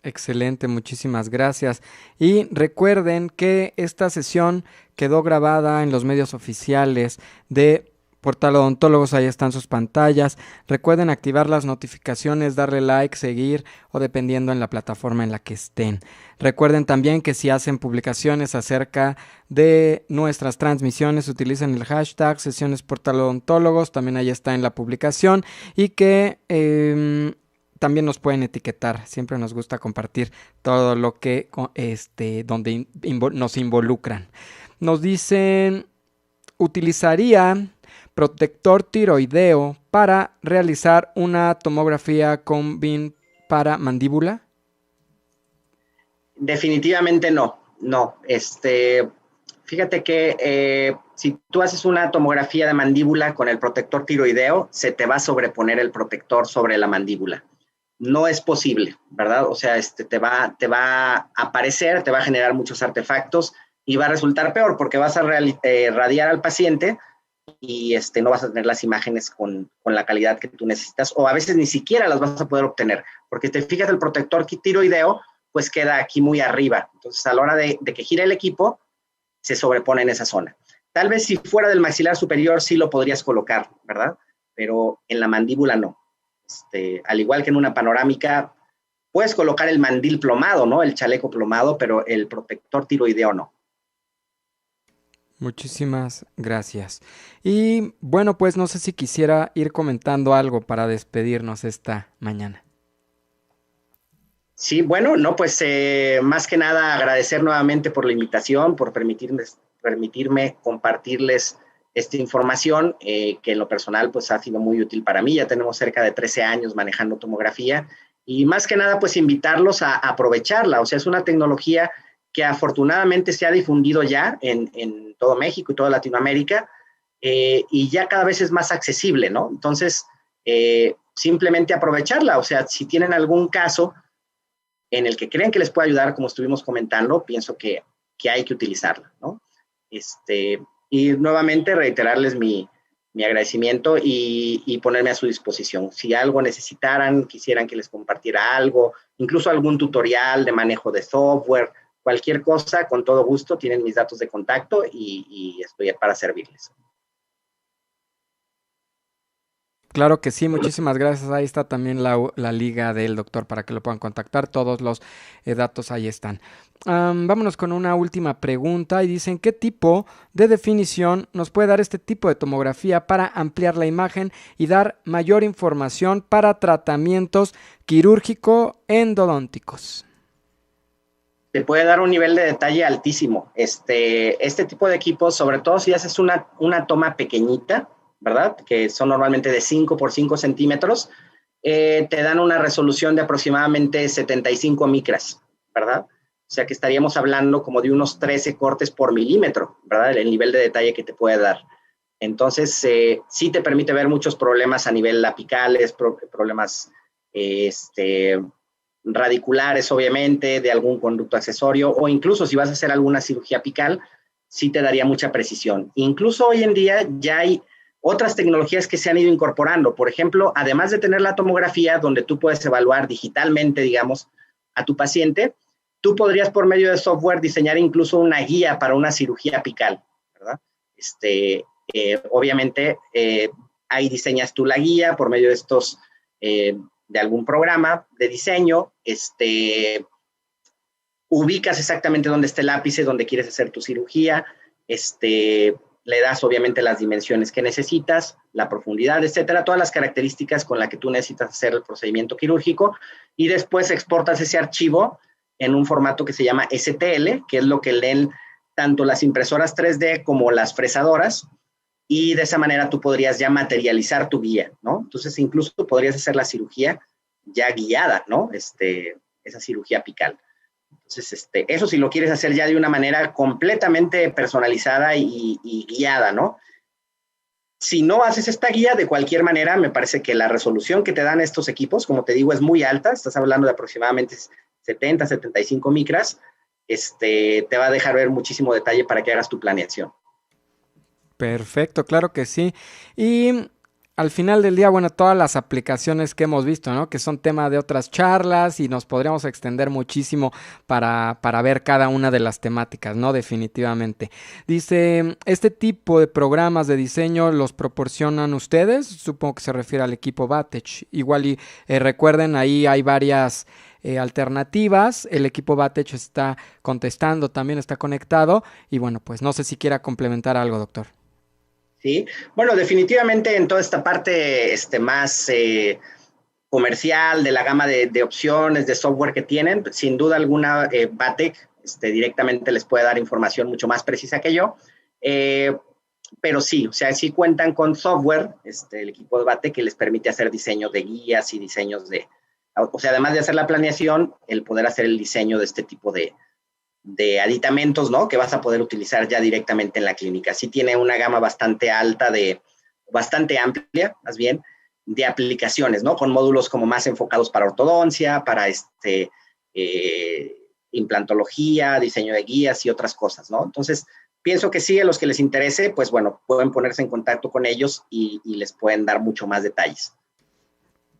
Excelente, muchísimas gracias. Y recuerden que esta sesión quedó grabada en los medios oficiales de Portal Odontólogos, ahí están sus pantallas. Recuerden activar las notificaciones, darle like, seguir o dependiendo en la plataforma en la que estén. Recuerden también que si hacen publicaciones acerca de nuestras transmisiones, utilicen el hashtag Sesiones Portal Odontólogos, también ahí está en la publicación, y que también nos pueden etiquetar. Siempre nos gusta compartir todo lo que donde nos involucran. Nos dicen, utilizaría protector tiroideo para realizar una tomografía con BIM para mandíbula. Definitivamente no. Fíjate que si tú haces una tomografía de mandíbula con el protector tiroideo, se te va a sobreponer el protector sobre la mandíbula. No es posible, ¿verdad? O sea, te va a aparecer, te va a generar muchos artefactos y va a resultar peor porque vas a radiar al paciente y no vas a tener las imágenes con la calidad que tú necesitas, o a veces ni siquiera las vas a poder obtener, porque te fijas, el protector tiroideo pues queda aquí muy arriba. Entonces, a la hora de que gira el equipo, se sobrepone en esa zona. Tal vez si fuera del maxilar superior sí lo podrías colocar, ¿verdad? Pero en la mandíbula no. Al igual que en una panorámica, puedes colocar el mandil plomado, ¿no? El chaleco plomado, pero el protector tiroideo no. Muchísimas gracias. Y bueno, pues no sé si quisiera ir comentando algo para despedirnos esta mañana. Sí, bueno, no, pues más que nada agradecer nuevamente por la invitación, por permitirme compartirles esta información que en lo personal pues ha sido muy útil para mí. Ya tenemos cerca de 13 años manejando tomografía y más que nada pues invitarlos a aprovecharla. O sea, es una tecnología que afortunadamente se ha difundido ya en todo México y toda Latinoamérica y ya cada vez es más accesible, ¿no? Entonces, simplemente aprovecharla. O sea, si tienen algún caso en el que creen que les puede ayudar, como estuvimos comentando, pienso que hay que utilizarla, ¿no? Y nuevamente reiterarles mi agradecimiento y ponerme a su disposición. Si algo necesitaran, quisieran que les compartiera algo, incluso algún tutorial de manejo de software, cualquier cosa, con todo gusto, tienen mis datos de contacto y estoy para servirles. Claro que sí, muchísimas gracias. Ahí está también la liga del doctor para que lo puedan contactar. Todos los datos ahí están. Vámonos con una última pregunta y dicen, ¿qué tipo de definición nos puede dar este tipo de tomografía para ampliar la imagen y dar mayor información para tratamientos quirúrgico-endodónticos? Te puede dar un nivel de detalle altísimo. Este tipo de equipos, sobre todo si haces una toma pequeñita, ¿verdad? Que son normalmente de 5 por 5 centímetros, te dan una resolución de aproximadamente 75 micras, ¿verdad? O sea que estaríamos hablando como de unos 13 cortes por milímetro, ¿verdad? El nivel de detalle que te puede dar. Entonces, sí te permite ver muchos problemas a nivel apicales, problemas radiculares, obviamente, de algún conducto accesorio, o incluso si vas a hacer alguna cirugía apical, sí te daría mucha precisión. Incluso hoy en día ya hay otras tecnologías que se han ido incorporando. Por ejemplo, además de tener la tomografía, donde tú puedes evaluar digitalmente, digamos, a tu paciente, tú podrías por medio de software diseñar incluso una guía para una cirugía apical, ¿verdad? Obviamente, ahí diseñas tú la guía por medio de estos, de algún programa de diseño, ubicas exactamente dónde está el ápice, dónde quieres hacer tu cirugía, le das obviamente las dimensiones que necesitas, la profundidad, etcétera, todas las características con las que tú necesitas hacer el procedimiento quirúrgico, y después exportas ese archivo en un formato que se llama STL, que es lo que leen tanto las impresoras 3D como las fresadoras, y de esa manera tú podrías ya materializar tu guía, ¿no? Entonces, incluso podrías hacer la cirugía ya guiada, ¿no? Esa cirugía apical. Entonces, eso si lo quieres hacer ya de una manera completamente personalizada y guiada, ¿no? Si no haces esta guía, de cualquier manera, me parece que la resolución que te dan estos equipos, como te digo, es muy alta. Estás hablando de aproximadamente 70, 75 micras. Te va a dejar ver muchísimo detalle para que hagas tu planeación. Perfecto, claro que sí. Y al final del día, bueno, todas las aplicaciones que hemos visto, ¿no? Que son tema de otras charlas y nos podríamos extender muchísimo para ver cada una de las temáticas, ¿no? Definitivamente. Dice, ¿este tipo de programas de diseño los proporcionan ustedes? Supongo que se refiere al equipo Batech. Igual y recuerden, ahí hay varias alternativas. El equipo Batech está contestando, también está conectado. Y bueno, pues no sé si quiera complementar algo, doctor. Sí, bueno, definitivamente en toda esta parte más comercial, de la gama de opciones, de software que tienen, sin duda alguna, Batec directamente les puede dar información mucho más precisa que yo, pero sí, o sea, sí cuentan con software, el equipo de Batec, que les permite hacer diseños de guías y diseños o sea, además de hacer la planeación, el poder hacer el diseño de este tipo de aditamentos, ¿no? Que vas a poder utilizar ya directamente en la clínica. Sí tiene una gama bastante alta, bastante amplia, más bien, de aplicaciones, ¿no? Con módulos como más enfocados para ortodoncia, para implantología, diseño de guías y otras cosas, ¿no? Entonces, pienso que sí, a los que les interese, pues bueno, pueden ponerse en contacto con ellos y les pueden dar mucho más detalles.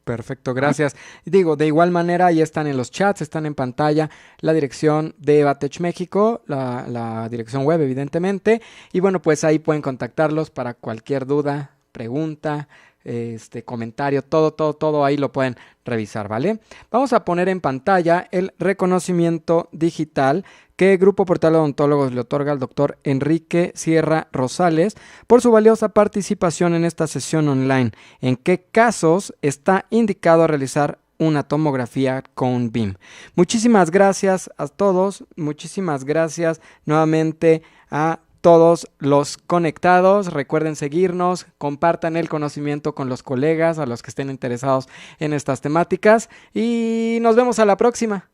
Perfecto, gracias. Digo, de igual manera, ya están en los chats, están en pantalla la dirección de Batech México, la dirección web, evidentemente. Y bueno, pues ahí pueden contactarlos para cualquier duda, pregunta, comentario, todo ahí lo pueden revisar, ¿vale? Vamos a poner en pantalla el reconocimiento digital que Grupo Portal Odontólogos le otorga al doctor Enrique Sierra Rosales por su valiosa participación en esta sesión online. ¿En qué casos está indicado realizar una tomografía con BIM? Muchísimas gracias a todos, muchísimas gracias nuevamente a todos los conectados. Recuerden seguirnos, compartan el conocimiento con los colegas, a los que estén interesados en estas temáticas, y nos vemos a la próxima.